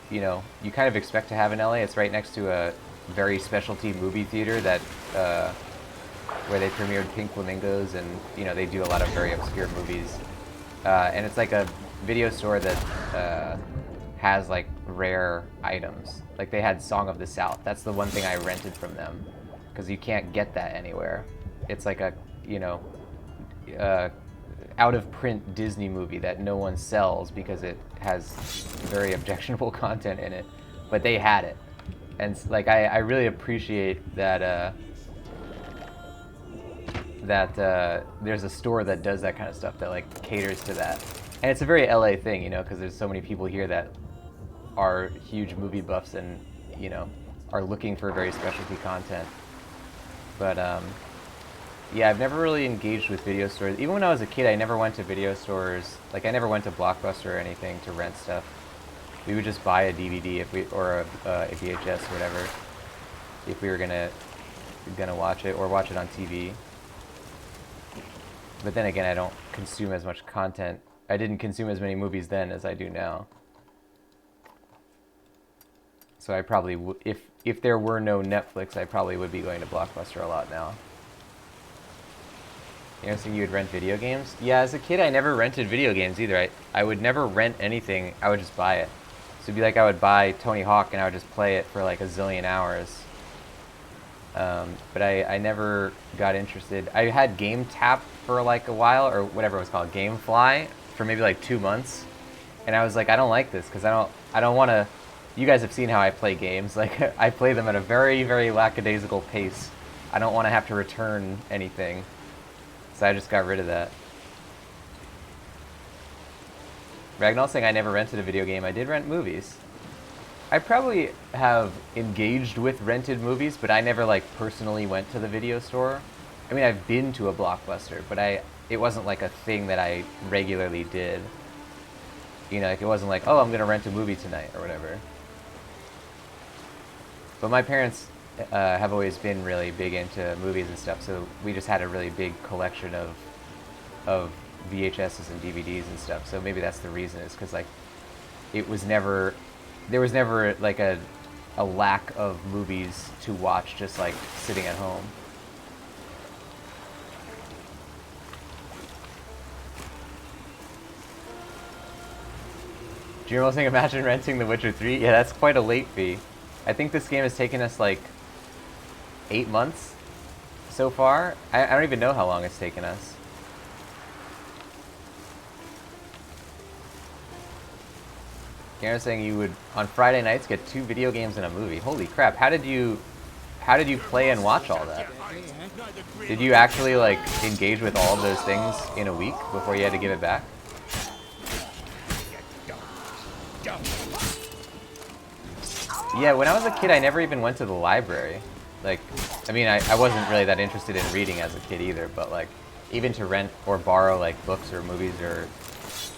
you know, you kind of expect to have in LA. It's right next to a very specialty movie theater that, where they premiered Pink Flamingos, and, you know, they do a lot of very obscure movies. And it's like a video store that has like rare items. Like, they had Song of the South. That's the one thing I rented from them, because you can't get that anywhere. It's like a, you know, out-of-print Disney movie that no one sells because it has very objectionable content in it, but they had it. And like, I really appreciate that there's a store that does that kind of stuff, that like caters to that. And it's a very LA thing, you know, because there's so many people here that are huge movie buffs and, you know, are looking for very specialty content. But yeah, I've never really engaged with video stores. Even when I was a kid, I never went to video stores. Like, I never went to Blockbuster or anything to rent stuff. We would just buy a DVD or a VHS or whatever, if we were gonna watch it, or watch it on TV. But then again, I don't consume as much content. I didn't consume as many movies then as I do now. So I probably would, if there were no Netflix, I probably would be going to Blockbuster a lot now. You know, saying you would rent video games? Yeah, as a kid, I never rented video games either. I would never rent anything. I would just buy it. So it'd be like I would buy Tony Hawk and I would just play it for like a zillion hours. But I never got interested. I had Game Tap for like a while, or whatever it was called, GameFly, for maybe like 2 months. And I was like, I don't like this, because I don't want to. You guys have seen how I play games. Like, I play them at a very, very lackadaisical pace. I don't want to have to return anything. So I just got rid of that. Ragnall saying I never rented a video game. I did rent movies. I probably have engaged with rented movies, but I never like personally went to the video store. I mean, I've been to a Blockbuster, but it wasn't like a thing that I regularly did. You know, like, it wasn't like, oh, I'm gonna rent a movie tonight or whatever. But my parents have always been really big into movies and stuff, so we just had a really big collection of VHSs and DVDs and stuff. So maybe that's the reason, is because like there was never like a lack of movies to watch just like sitting at home. Jerome saying, imagine renting The Witcher 3. Yeah, that's quite a late fee. I think this game has taken us like 8 months so far. I don't even know how long it's taken us. Garen's saying you would, on Friday nights, get 2 video games and a movie. Holy crap, how did you play and watch all that? Did you actually like engage with all of those things in a week before you had to give it back? Yeah, when I was a kid, I never even went to the library. Like, I mean, I wasn't really that interested in reading as a kid either, but like, even to rent or borrow like books or movies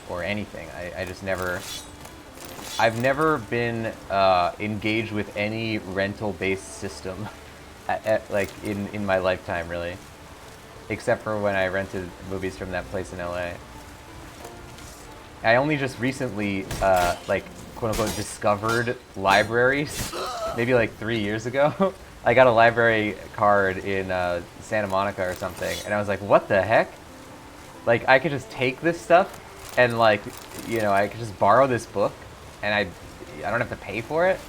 or anything, I just never. I've never been engaged with any rental-based system, like in my lifetime, really, except for when I rented movies from that place in LA. I only just recently, like, quote-unquote, discovered libraries, maybe like 3 years ago. I got a library card in Santa Monica or something, and I was like, what the heck? Like, I could just take this stuff, and like, you know, I could just borrow this book, and I don't have to pay for it?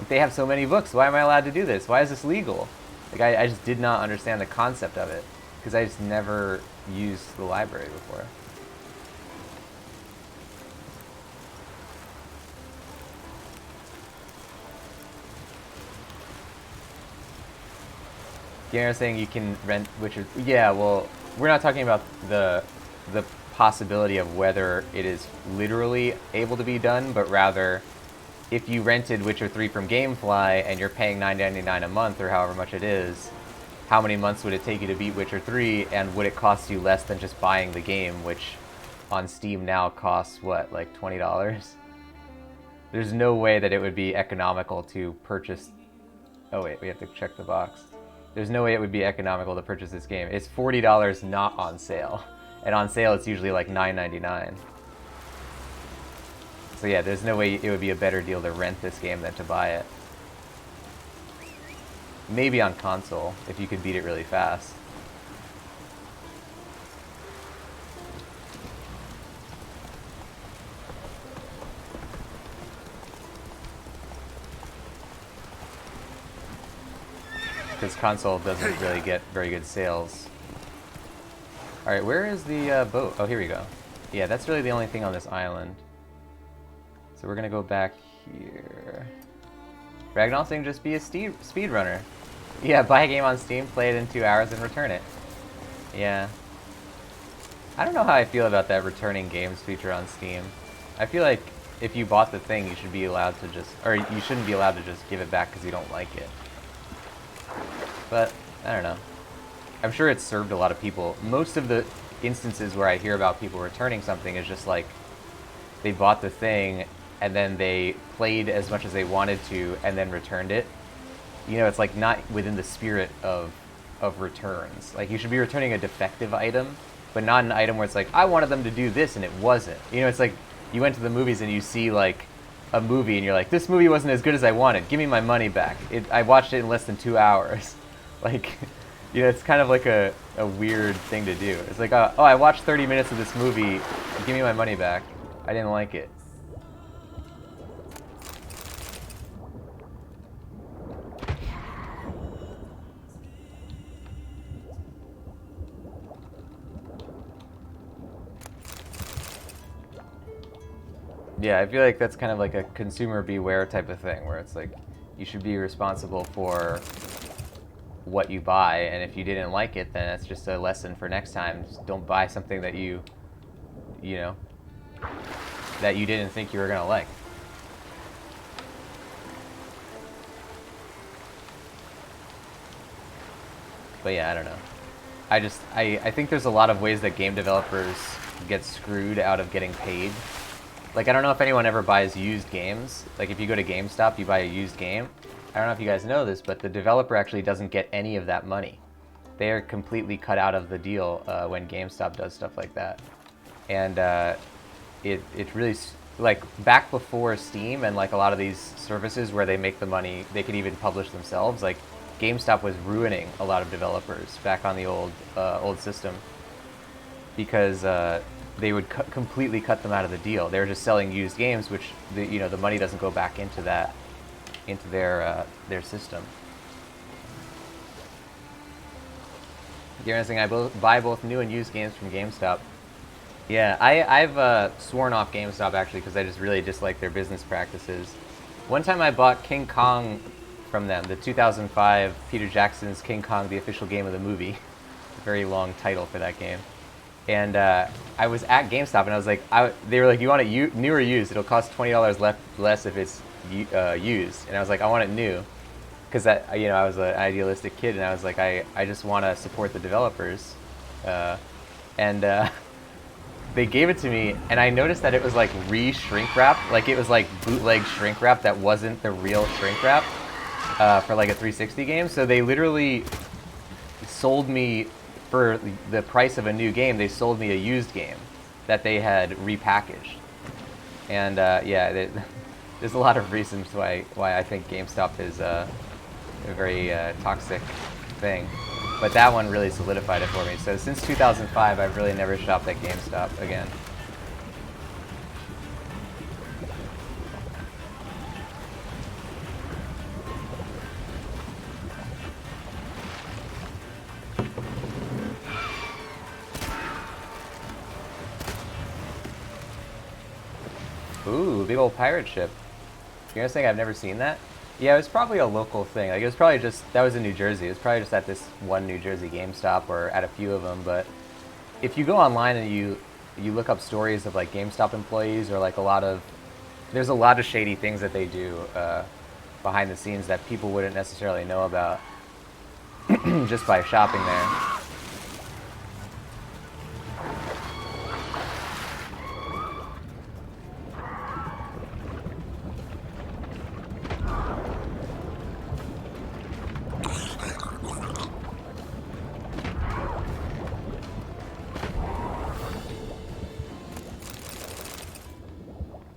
If they have so many books, why am I allowed to do this? Why is this legal? Like, I just did not understand the concept of it, because I just never used the library before. You're saying you can rent Witcher. Yeah, well, we're not talking about the possibility of whether it is literally able to be done, but rather if you rented Witcher 3 from GameFly and you're paying $9.99 a month or however much it is, how many months would it take you to beat Witcher 3, and would it cost you less than just buying the game, which on Steam now costs, what, like $20? There's no way that it would be economical to purchase... Oh wait, we have to check the box. There's no way it would be economical to purchase this game. It's $40 not on sale. And on sale it's usually like $9.99. So yeah, there's no way it would be a better deal to rent this game than to buy it. Maybe on console, if you could beat it really fast. Because console doesn't really get very good sales. Alright, where is the boat? Oh, here we go. Yeah, that's really the only thing on this island. So we're gonna go back here. Ragnar saying just be a speedrunner. Yeah, buy a game on Steam, play it in 2 hours, and return it. Yeah. I don't know how I feel about that returning games feature on Steam. I feel like if you bought the thing, you should be allowed to just... Or you shouldn't be allowed to just give it back because you don't like it. But, I don't know. I'm sure it's served a lot of people. Most of the instances where I hear about people returning something is just like they bought the thing and then they played as much as they wanted to and then returned it. You know, it's like not within the spirit of returns. Like, you should be returning a defective item, but not an item where it's like, I wanted them to do this and it wasn't. You know, it's like you went to the movies and you see like a movie and you're like, this movie wasn't as good as I wanted. Give me my money back. I watched it in less than 2 hours. Like, you know, it's kind of like a weird thing to do. It's like, oh, I watched 30 minutes of this movie. Give me my money back. I didn't like it. Yeah, I feel like that's kind of like a consumer beware type of thing, where it's like, you should be responsible for what you buy, and if you didn't like it, then that's just a lesson for next time. Just don't buy something that you know, that you didn't think you were gonna like. But yeah, I don't know. I think there's a lot of ways that game developers get screwed out of getting paid. Like, I don't know if anyone ever buys used games. Like, if you go to GameStop, you buy a used game. I don't know if you guys know this, but the developer actually doesn't get any of that money. They are completely cut out of the deal when GameStop does stuff like that. And it really, like, back before Steam and like a lot of these services where they make the money, they could even publish themselves. Like, GameStop was ruining a lot of developers back on the old system because they would completely cut them out of the deal. They were just selling used games, which the money doesn't go back into that, into their system. Garen saying, I buy both new and used games from GameStop. Yeah, I've sworn off GameStop actually because I just really dislike their business practices. One time I bought King Kong from them, the 2005 Peter Jackson's King Kong, the official game of the movie. Very long title for that game. And I was at GameStop and I was like, they were like, you want it new or used? It'll cost $20 less if it's used. And I was like, I want it new. Because I was an idealistic kid and I was like, I just want to support the developers. They gave it to me and I noticed that it was like re-shrink wrapped. Like, it was like bootleg shrink wrap that wasn't the real shrink wrap for like a 360 game. So they literally sold me, for the price of a new game, they sold me a used game that they had repackaged. And yeah, there's a lot of reasons why I think GameStop is a very toxic thing. But that one really solidified it for me. So since 2005, I've really never shopped at GameStop again. Ooh, big old pirate ship. You're gonna say I've never seen that? Yeah, it was probably a local thing. Like, it was probably just, that was in New Jersey. It was probably just at this one New Jersey GameStop or at a few of them. But if you go online and you look up stories of like GameStop employees, or like there's a lot of shady things that they do behind the scenes that people wouldn't necessarily know about just by shopping there.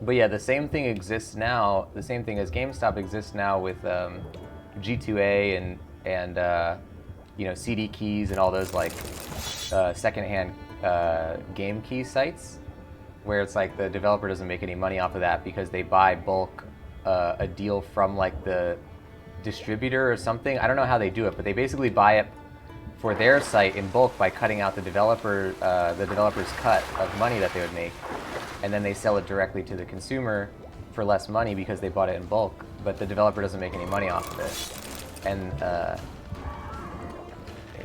But yeah, the same thing exists now. The same thing as GameStop exists now with G2A and you know, CD keys and all those like secondhand game key sites, where it's like the developer doesn't make any money off of that because they buy bulk a deal from like the distributor or something. I don't know how they do it, but they basically buy it for their site in bulk by cutting out the developer's cut of money that they would make, and then they sell it directly to the consumer for less money because they bought it in bulk, but the developer doesn't make any money off of it. And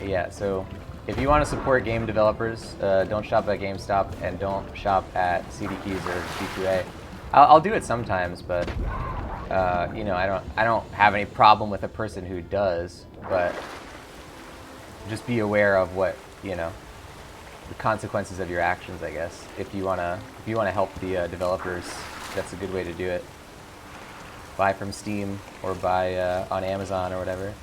yeah, so if you want to support game developers, don't shop at GameStop and don't shop at CD Keys or G2A. I'll do it sometimes, but you know, I don't have any problem with a person who does, but just be aware of what, you know, the consequences of your actions, I guess. If you wanna help the developers, that's a good way to do it. Buy from Steam or buy on Amazon or whatever.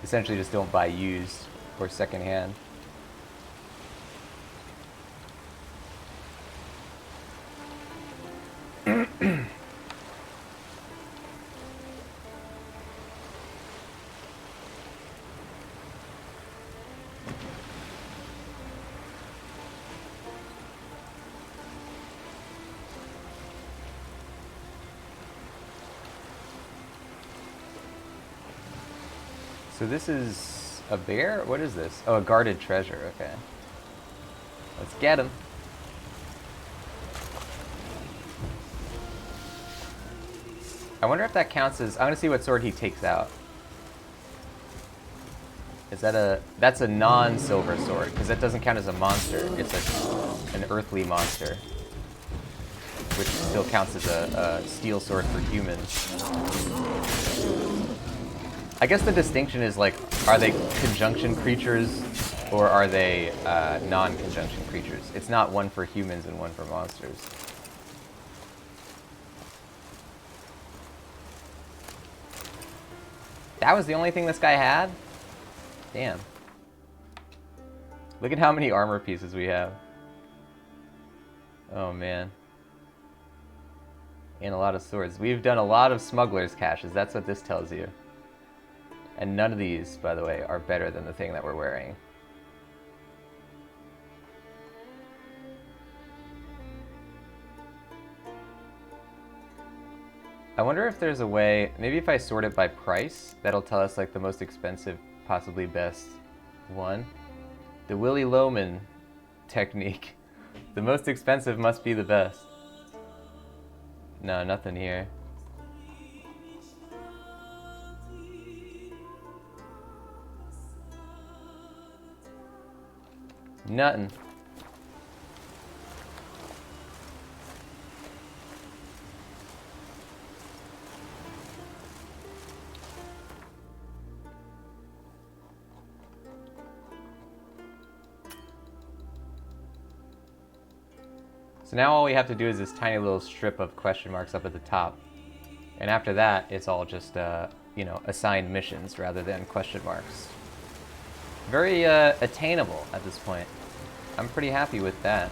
Essentially, just don't buy used or secondhand. So this is a bear? What is this? Oh, a guarded treasure. Okay. Let's get him. I wonder if that counts as... I'm going to see what sword he takes out. Is that a... That's a non-silver sword, because that doesn't count as a monster. It's an earthly monster, which still counts as a steel sword for humans. I guess the distinction is, like, are they conjunction creatures or are they non-conjunction creatures? It's not one for humans and one for monsters. That was the only thing this guy had? Damn. Look at how many armor pieces we have. Oh, man. And a lot of swords. We've done a lot of smuggler's caches. That's what this tells you. And none of these, by the way, are better than the thing that we're wearing. I wonder if there's a way, maybe if I sort it by price, that'll tell us like the most expensive, possibly best one. The Willy Loman technique. The most expensive must be the best. No, nothing here. Nothing. So now all we have to do is this tiny little strip of question marks up at the top. And after that, it's all just, you know, assigned missions rather than question marks. Very attainable at this point. I'm pretty happy with that.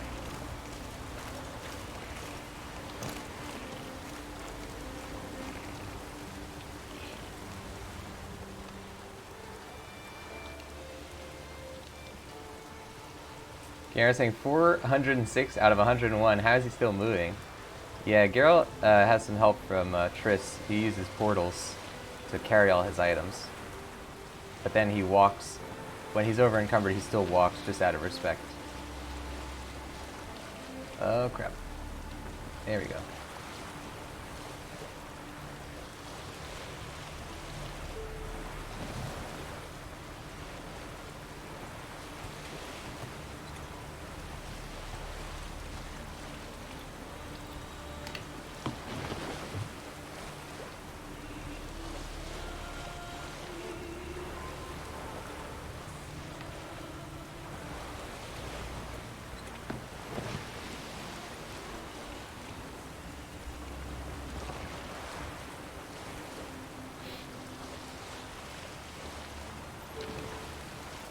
Garrett's saying 406 out of 101. How is he still moving? Yeah, Geralt has some help from Triss. He uses portals to carry all his items. But then he walks. When he's over encumbered, he still walks just out of respect. Oh crap. There we go.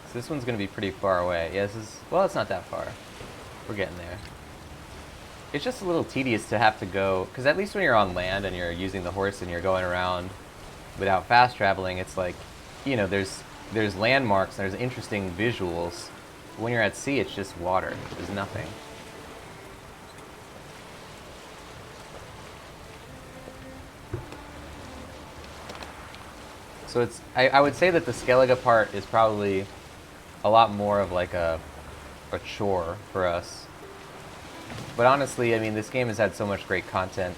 So this one's going to be pretty far away. Yeah, this is... Well, it's not that far. We're getting there. It's just a little tedious to have to go... Because at least when you're on land and you're using the horse and you're going around without fast traveling, it's like, you know, there's landmarks and there's interesting visuals. But when you're at sea, it's just water. There's nothing. So it's... I would say that the Skellige part is probably a lot more of like a chore for us. But honestly, I mean, this game has had so much great content.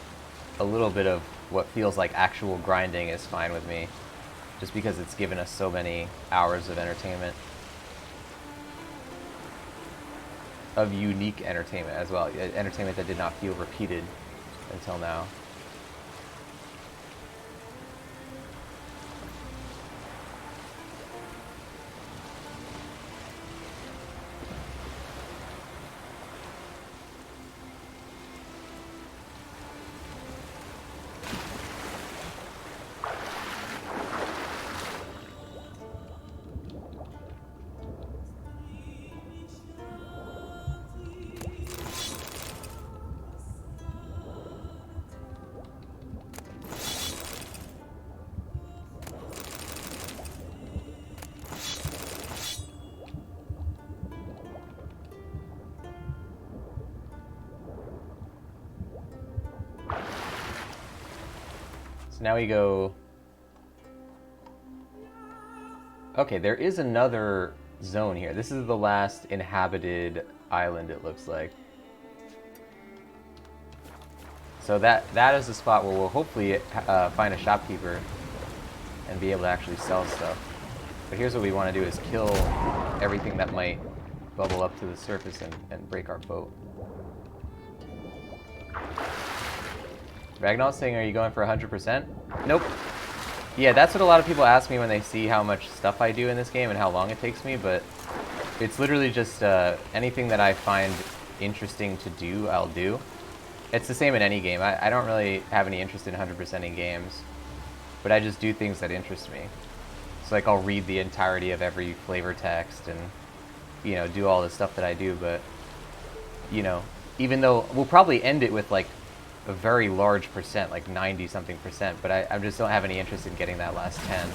A little bit of what feels like actual grinding is fine with me. Just because it's given us so many hours of entertainment. Of unique entertainment as well. Entertainment that did not feel repeated until now. Now we go... Okay, there is another zone here. This is the last inhabited island, it looks like. So that is the spot where we'll hopefully find a shopkeeper and be able to actually sell stuff. But here's what we want to do is kill everything that might bubble up to the surface and break our boat. Ragnall's saying, are you going for 100%? Nope. Yeah, that's what a lot of people ask me when they see how much stuff I do in this game and how long it takes me, but it's literally just anything that I find interesting to do, I'll do. It's the same in any game. I don't really have any interest in 100%ing games, but I just do things that interest me. So like I'll read the entirety of every flavor text and, you know, do all the stuff that I do, but, you know, even though we'll probably end it with like a very large percent, like 90-something%, but I just don't have any interest in getting that last 10.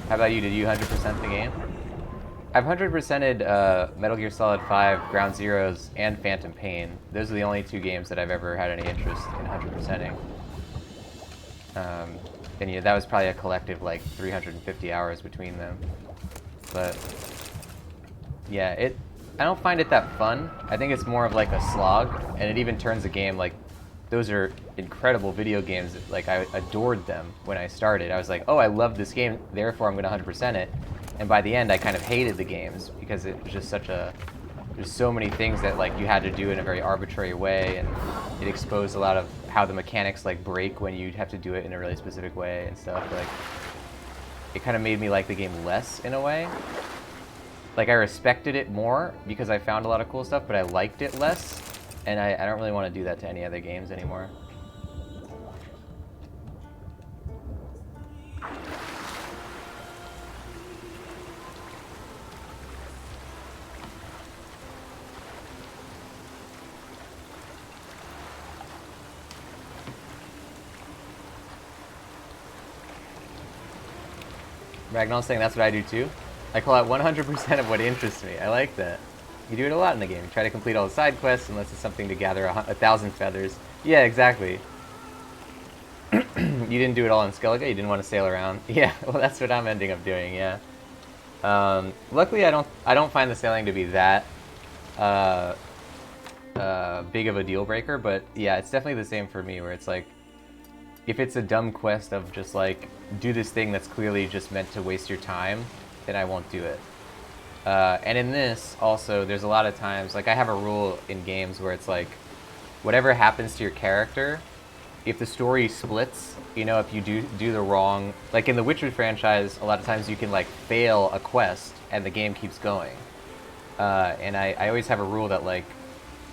How about you? Did you 100% the game? I've 100%ed Metal Gear Solid 5, Ground Zeroes, and Phantom Pain. Those are the only two games that I've ever had any interest in 100%ing. And yeah, that was probably a collective like 350 hours between them. But yeah, I don't find it that fun. I think it's more of like a slog, and it even turns the game like, those are incredible video games. Like I adored them when I started. I was like, oh, I love this game, therefore I'm gonna 100% it. And by the end, I kind of hated the games because it was just there's so many things that like you had to do in a very arbitrary way, and it exposed a lot of how the mechanics like break when you have to do it in a really specific way and stuff. Like, it kind of made me like the game less in a way. Like, I respected it more because I found a lot of cool stuff, but I liked it less, and I don't really want to do that to any other games anymore. Ragnall's saying that's what I do too. I call out 100% of what interests me. I like that. You do it a lot in the game. You try to complete all the side quests unless it's something to gather 1,000 feathers. Yeah, exactly. You didn't do it all in Skellige? You didn't want to sail around? Yeah, well that's what I'm ending up doing, yeah. Luckily, I don't find the sailing to be that uh, big of a deal breaker, but yeah, it's definitely the same for me. Where it's like, if it's a dumb quest of just like do this thing that's clearly just meant to waste your time, then I won't do it. And in this, also, there's a lot of times, like I have a rule in games where it's like, whatever happens to your character, if the story splits, you know, if you do the wrong, like in the Witcher franchise, a lot of times you can like fail a quest and the game keeps going. And I always have a rule that like,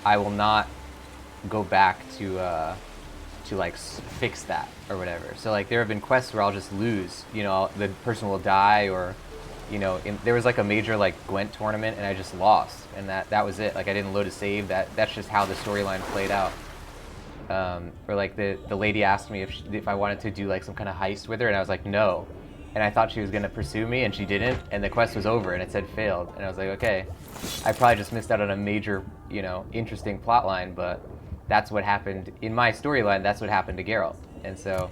I will not go back to like fix that or whatever. So like there have been quests where I'll just lose, you know, the person will die, or you know, there was like a major like Gwent tournament and I just lost, and that was it. Like I didn't load a save. That's just how the storyline played out. Or like the lady asked me if I wanted to do like some kind of heist with her, and I was like no, and I thought she was gonna pursue me and she didn't, and the quest was over and it said failed, and I was like, okay, I probably just missed out on a major, you know, interesting plot line, but that's what happened in my storyline. That's what happened to Geralt. And so,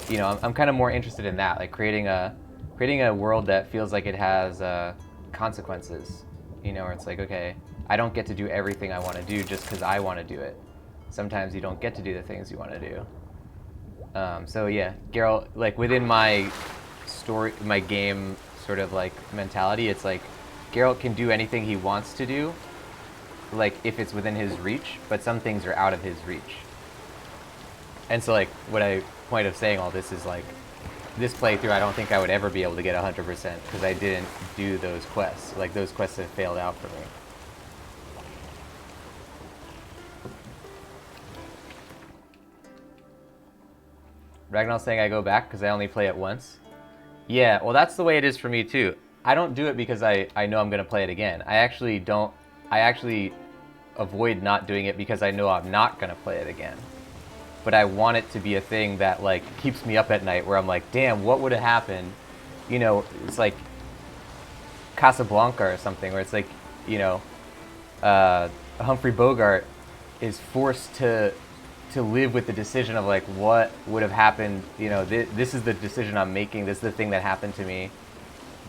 you know, I'm kind of more interested in that, like creating a world that feels like it has consequences, you know, where it's like, okay, I don't get to do everything I want to do just because I want to do it. Sometimes you don't get to do the things you want to do. So yeah, Geralt, like within my story, my game sort of like mentality, it's like Geralt can do anything he wants to do, like if it's within his reach, but some things are out of his reach. And so like point of saying all this is like, this playthrough I don't think I would ever be able to get 100% because I didn't do those quests. Like those quests have failed out for me. Ragnar's saying I go back because I only play it once. Yeah, well that's the way it is for me too. I don't do it because I know I'm going to play it again. I actually avoid not doing it because I know I'm not going to play it again. But I want it to be a thing that like keeps me up at night, where I'm like, damn, what would have happened? You know, it's like Casablanca or something, where it's like, you know, Humphrey Bogart is forced to live with the decision of like what would have happened. You know, this is the decision I'm making. This is the thing that happened to me.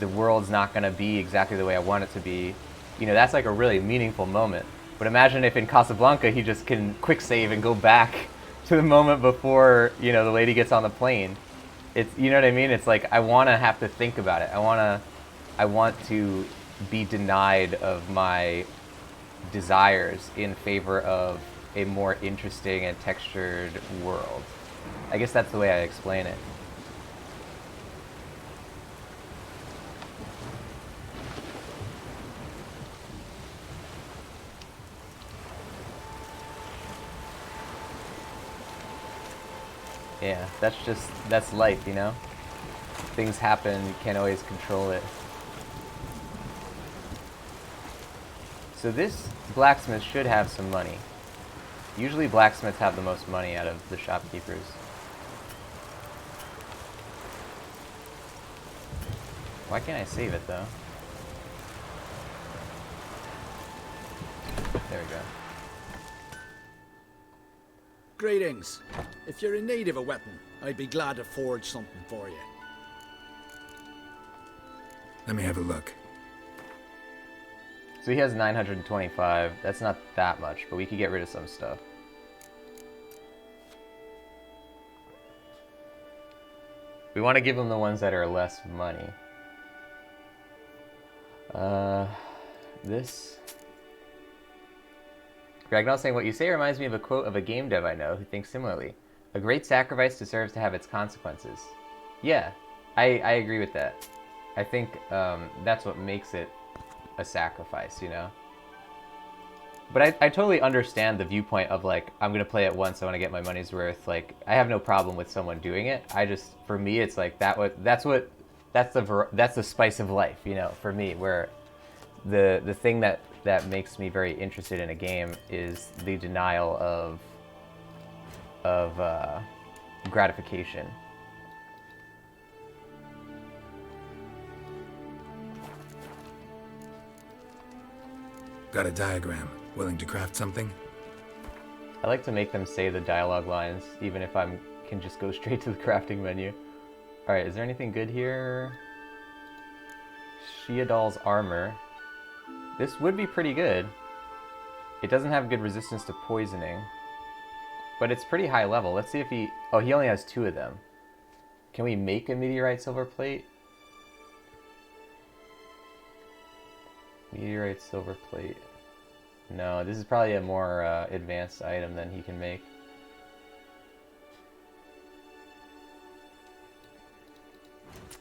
The world's not going to be exactly the way I want it to be. You know, that's like a really meaningful moment. But imagine if in Casablanca he just can quick save and go back to the moment before, you know, the lady gets on the plane. It's, you know what I mean? It's like I want to have to think about it. I want to be denied of my desires in favor of a more interesting and textured world. I guess that's the way I explain it. Yeah, that's life, you know? Things happen, you can't always control it. So this blacksmith should have some money. Usually blacksmiths have the most money out of the shopkeepers. Why can't I save it though? There we go. Greetings. If you're in need of a weapon, I'd be glad to forge something for you. Let me have a look. So he has 925. That's not that much, but we could get rid of some stuff. We want to give him the ones that are less money. This. Ragnar's saying, what you say reminds me of a quote of a game dev I know who thinks similarly. A great sacrifice deserves to have its consequences. Yeah, I agree with that. I think that's what makes it a sacrifice, you know? But I totally understand the viewpoint of like, I'm going to play it once, I want to get my money's worth. Like, I have no problem with someone doing it. I just, for me, it's like, that's the spice of life, you know, for me, where the thing that makes me very interested in a game is the denial of gratification. Got a diagram. Willing to craft something? I like to make them say the dialogue lines, even if I can just go straight to the crafting menu. Alright, is there anything good here? Sheodal's armor. This would be pretty good. It doesn't have good resistance to poisoning, but it's pretty high level. Let's see if he... Oh, he only has 2 of them. Can we make a meteorite silver plate? Meteorite silver plate. No, this is probably a more advanced item than he can make.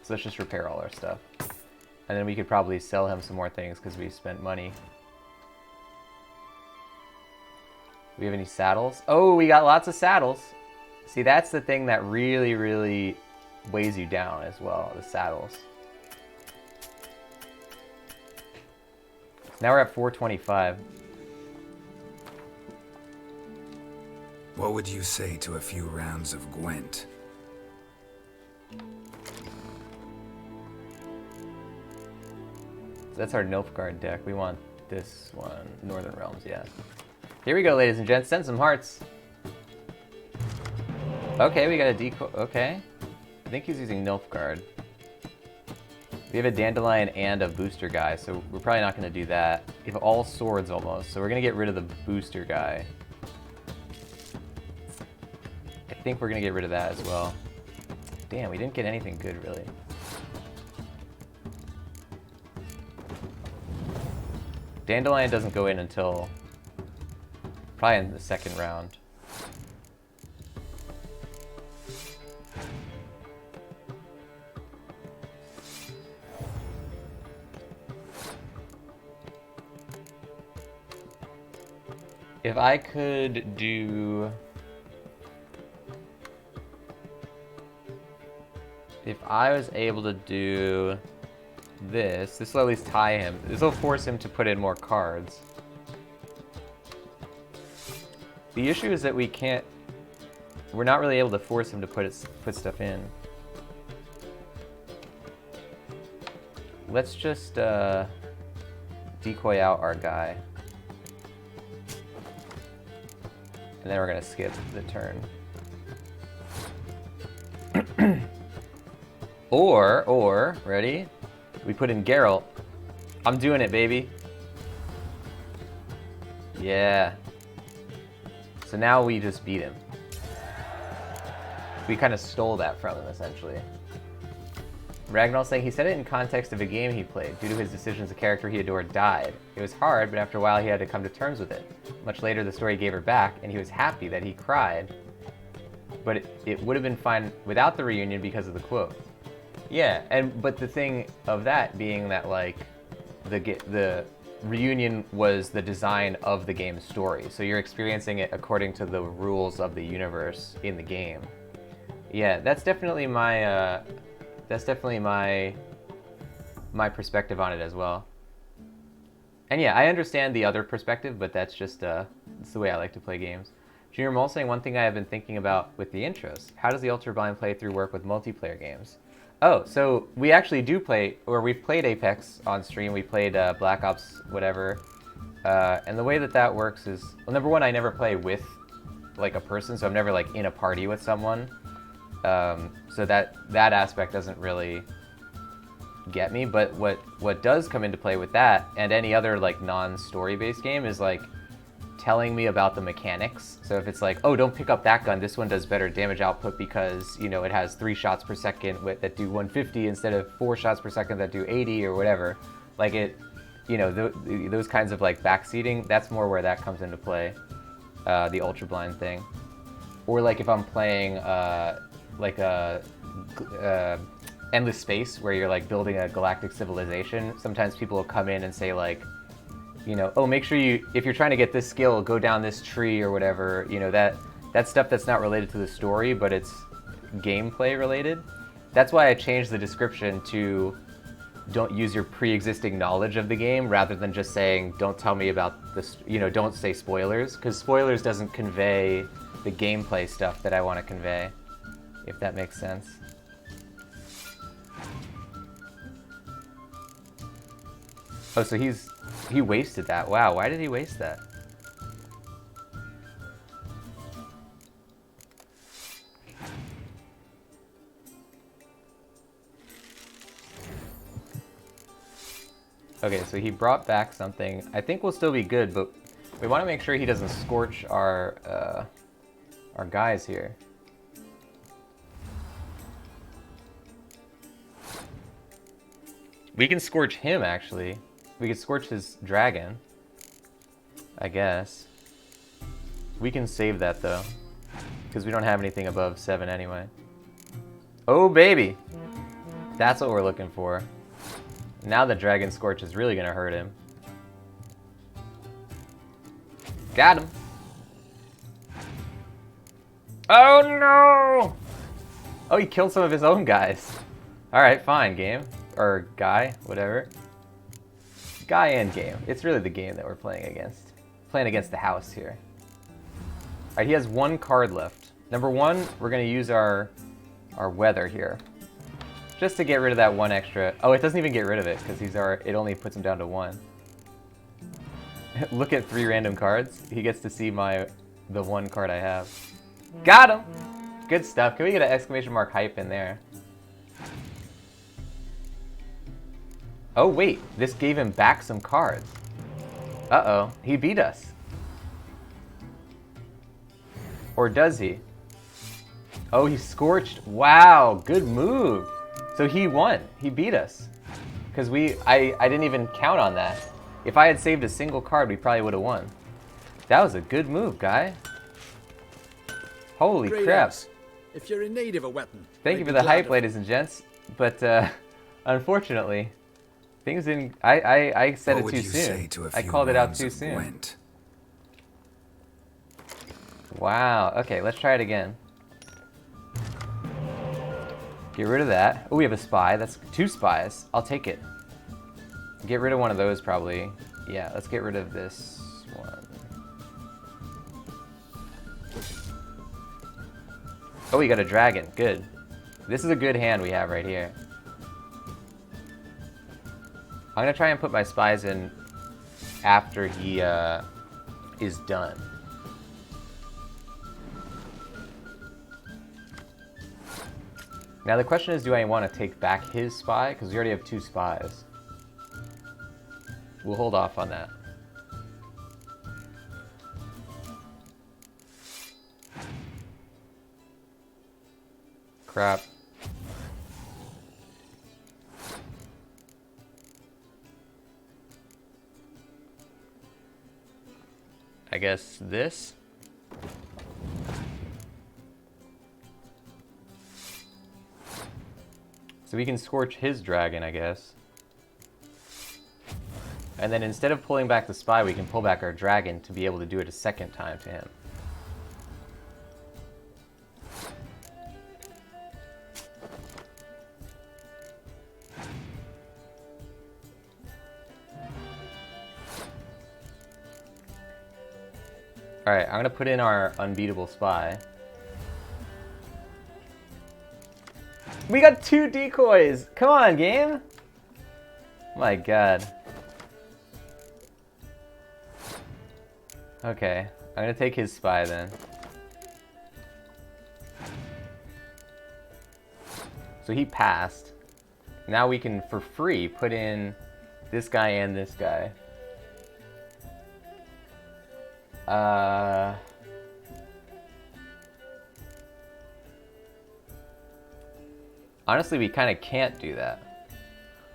So let's just repair all our stuff. And then we could probably sell him some more things because we spent money. Do we have any saddles? Oh, we got lots of saddles. See, that's the thing that really, really weighs you down as well, the saddles. Now we're at 425. What would you say to a few rounds of Gwent? So that's our Nilfgaard deck. We want this one. Northern Realms, yeah. Here we go, ladies and gents. Send some hearts. Okay, we got a decoy. Okay. I think he's using Nilfgaard. We have a Dandelion and a booster guy, so we're probably not going to do that. We have all swords almost, so we're going to get rid of the booster guy. I think we're going to get rid of that as well. Damn, we didn't get anything good, really. Dandelion doesn't go in until probably in the second round. If I could do... If I was able to do this will at least tie him. This will force him to put in more cards. The issue is that we're not really able to force him to put stuff in. Let's just decoy out our guy. And then we're gonna skip the turn. Or, ready? We put in Geralt. I'm doing it, baby. Yeah. So now we just beat him. We kind of stole that from him, essentially. Ragnar saying he said it in context of a game he played. Due to his decisions, the character he adored died. It was hard, but after a while he had to come to terms with it. Much later, the story gave her back, and he was happy that he cried. But it would have been fine without the reunion because of the quote. Yeah, but the thing of that being that, like, the reunion was the design of the game's story, so you're experiencing it according to the rules of the universe in the game. Yeah, that's definitely my my perspective on it as well. And yeah, I understand the other perspective, but that's just it's the way I like to play games. Junior Mole saying, one thing I have been thinking about with the intros, how does the Ultra Blind playthrough work with multiplayer games? Oh, so we actually do play, or we've played Apex on stream, we played Black Ops, whatever. And the way that works is, well, number one, I never play with, like, a person, so I'm never, like, in a party with someone. So that aspect doesn't really get me, but what does come into play with that, and any other, like, non-story based game, is, like, telling me about the mechanics. So if it's like, oh, don't pick up that gun, this one does better damage output because, you know, it has 3 shots per second that do 150 instead of 4 shots per second that do 80 or whatever. Like, it, you know, those kinds of, like, backseating, that's more where that comes into play, the Ultra Blind thing. Or, like, if I'm playing, like a Endless Space, where you're, like, building a galactic civilization, sometimes people will come in and say, like, you know, oh, make sure if you're trying to get this skill, go down this tree or whatever. You know, that's stuff that's not related to the story, but it's gameplay related. That's why I changed the description to don't use your pre-existing knowledge of the game, rather than just saying, don't tell me about this, you know, don't say spoilers, because spoilers doesn't convey the gameplay stuff that I want to convey, if that makes sense. Oh, so he wasted that. Wow, why did he waste that? Okay, so he brought back something. I think we'll still be good, but we want to make sure he doesn't scorch our guys here. We can scorch him, actually. We could scorch his dragon, I guess. We can save that, though, because we don't have anything above 7 anyway. Oh, baby! That's what we're looking for. Now the Dragon Scorch is really gonna hurt him. Got him! Oh, no! Oh, he killed some of his own guys. Alright, fine, game. Or guy, whatever. Guy and game. It's really the game that we're playing against. Playing against the house here. Alright, he has 1 card left. Number 1, we're going to use our weather here. Just to get rid of that 1 extra. Oh, it doesn't even get rid of it, because it only puts him down to 1. Look at 3 random cards. He gets to see the 1 card I have. Got him! Good stuff. Can we get an exclamation mark hype in there? Oh, wait. This gave him back some cards. Uh-oh. He beat us. Or does he? Oh, he scorched. Wow. Good move. So he won. He beat us. Because I didn't even count on that. If I had saved a single card, we probably would have won. That was a good move, guy. Holy crap. If you're in need of a weapon. Thank you for the hype, ladies and gents. But unfortunately, things didn't. I said it too soon. I called it out too soon. Wow. Okay, let's try it again. Get rid of that. Oh, we have a spy. That's 2 spies. I'll take it. Get rid of one of those, probably. Yeah, let's get rid of this one. Oh, we got a dragon. Good. This is a good hand we have right here. I'm gonna try and put my spies in after he is done. Now the question is, do I want to take back his spy? Because we already have 2 spies. We'll hold off on that. Crap. I guess this? So we can scorch his dragon, I guess. And then instead of pulling back the spy, we can pull back our dragon to be able to do it a second time to him. Alright, I'm gonna put in our unbeatable spy. We got 2 decoys! Come on, game! My god. Okay, I'm gonna take his spy then. So he passed. Now we can, for free, put in this guy and this guy. Honestly, we kind of can't do that.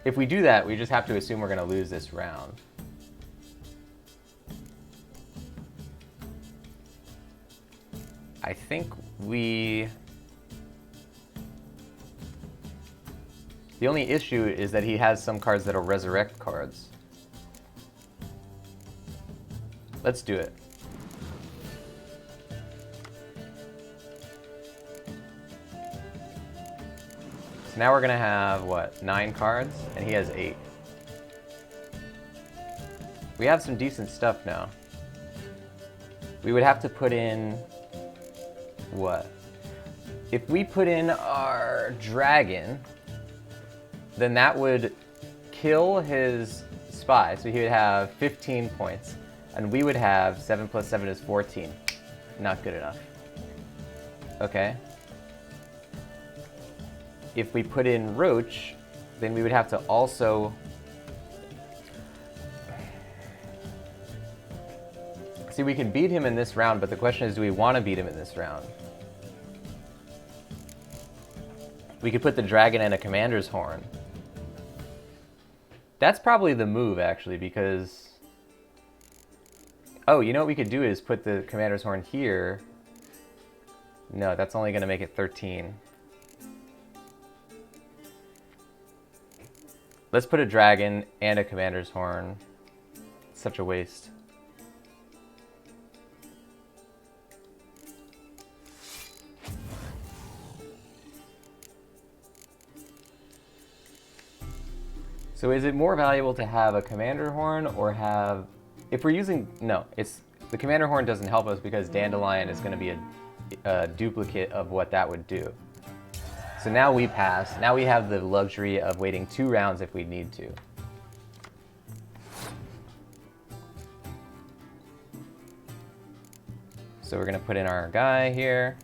If we do that, we just have to assume we're going to lose this round. I think we... The only issue is that he has some cards that'll resurrect cards. Let's do it. So now we're gonna have, what, 9 cards? And he has 8. We have some decent stuff now. We would have to put in... what? If we put in our dragon, then that would kill his spy, so he would have 15 points. And we would have 7 plus 7 is 14. Not good enough. Okay. If we put in Roach, then we would have to also See, we can beat him in this round, but the question is, do we want to beat him in this round? We could put the dragon and a commander's horn. That's probably the move, actually, because... Oh, you know what we could do is put the commander's horn here. No, that's only going to make it 13. Let's put a dragon and a commander's horn. It's such a waste. So is it more valuable to have a commander horn or have... If we're using... No, it's the commander horn doesn't help us because Dandelion is going to be a duplicate of what that would do. So now we pass. Now we have the luxury of waiting 2 rounds if we need to. So we're going to put in our guy here.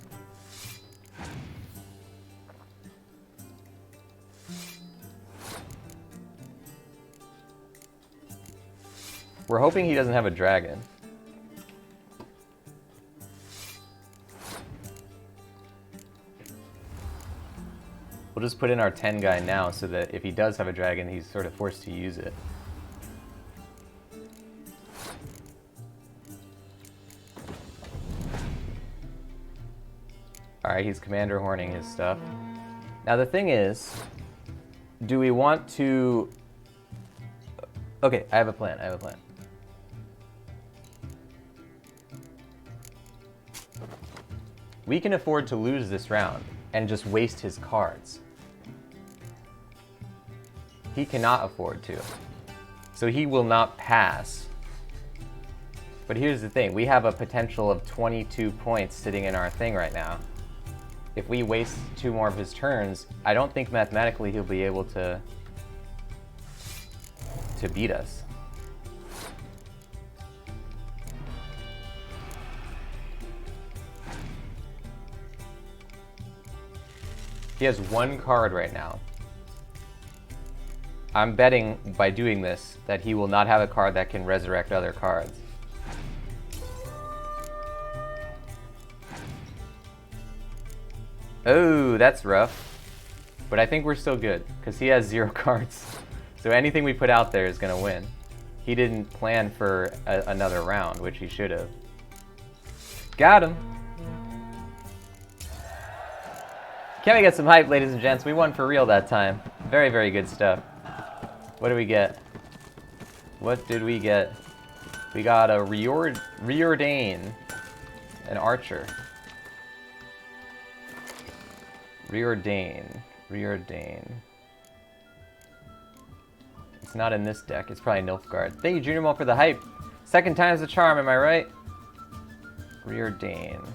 We're hoping he doesn't have a dragon. We'll just put in our 10 guy now so that if he does have a dragon, he's sort of forced to use it. Alright, he's commander horning his stuff. Now the thing is, do we want to... Okay, I have a plan, We can afford to lose this round and just waste his cards. He cannot afford to. So he will not pass. But here's the thing, we have a potential of 22 points sitting in our thing right now. If we waste 2 more of his turns, I don't think mathematically he'll be able to beat us. He has 1 card right now. I'm betting by doing this that he will not have a card that can resurrect other cards. Oh, that's rough. But I think we're still good, because he has 0 cards. So anything we put out there is going to win. He didn't plan for another round, which he should have. Got him! Can we get some hype, ladies and gents? We won for real that time. Very, very good stuff. What did we get? What did we get? We got a Reordain, an archer. Reordain. It's not in this deck. It's probably Nilfgaard. Thank you, Junior Mole, for the hype. 2nd time's the charm, am I right? Reordain.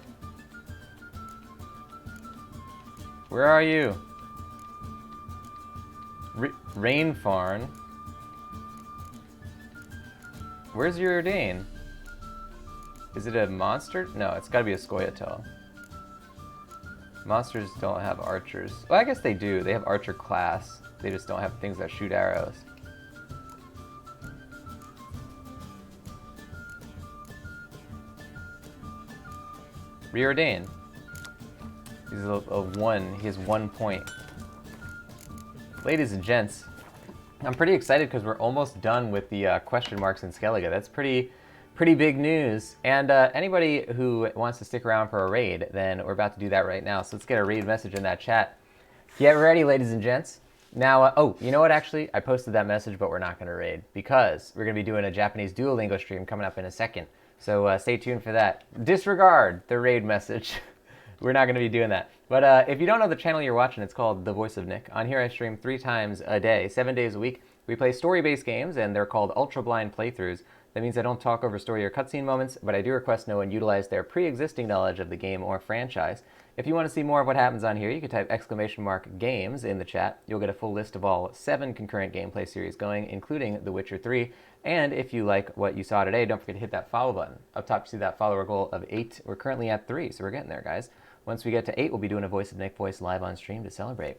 Where are you? Rainfarn. Where's your Reordain? Is it a monster? No, it's gotta be a Scoia'tael. Monsters don't have archers. Well, I guess they do. They have archer class. They just don't have things that shoot arrows. Reordain. He's a 1. He has 1 point. Ladies and gents, I'm pretty excited because we're almost done with the question marks in Skellige. That's pretty big news. And anybody who wants to stick around for a raid, then we're about to do that right now. So let's get a raid message in that chat. Get ready, ladies and gents. Now, oh, you know what, actually? I posted that message, but we're not going to raid because we're going to be doing a Japanese Duolingo stream coming up in a second. So stay tuned for that. Disregard the raid message. We're not going to be doing that. But if you don't know the channel you're watching, it's called The Voice of Nick. On here I stream 3 times a day, 7 days a week. We play story-based games, and they're called ultra-blind playthroughs. That means I don't talk over story or cutscene moments, but I do request no one utilize their pre-existing knowledge of the game or franchise. If you want to see more of what happens on here, you can type !games in the chat. You'll get a full list of all 7 concurrent gameplay series going, including The Witcher 3. And if you like what you saw today, don't forget to hit that follow button. Up top, you see that follower goal of 8. We're currently at 3, so we're getting there, guys. Once we get to 8, we'll be doing a Voice of Nick voice live on stream to celebrate.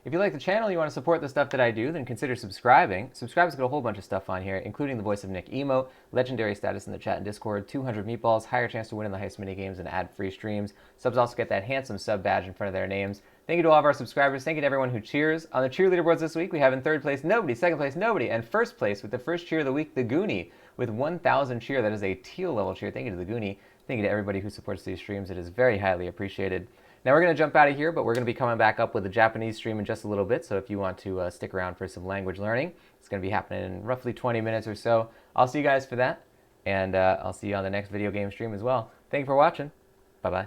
If you like the channel and you want to support the stuff that I do, then consider subscribing. Subscribe's got a whole bunch of stuff on here, including the Voice of Nick emote, legendary status in the chat and Discord, 200 meatballs, higher chance to win in the heist minigames, and ad-free streams. Subs also get that handsome sub badge in front of their names. Thank you to all of our subscribers. Thank you to everyone who cheers. On the cheerleader boards this week, we have in third place nobody, second place nobody, and first place with the first cheer of the week, the Goonie, with 1,000 cheer. That is a teal level cheer. Thank you to the Goonie. Thank you to everybody who supports these streams. It is very highly appreciated. Now we're going to jump out of here, but we're going to be coming back up with a Japanese stream in just a little bit. So if you want to stick around for some language learning, it's going to be happening in roughly 20 minutes or so. I'll see you guys for that, and I'll see you on the next video game stream as well. Thank you for watching. Bye-bye.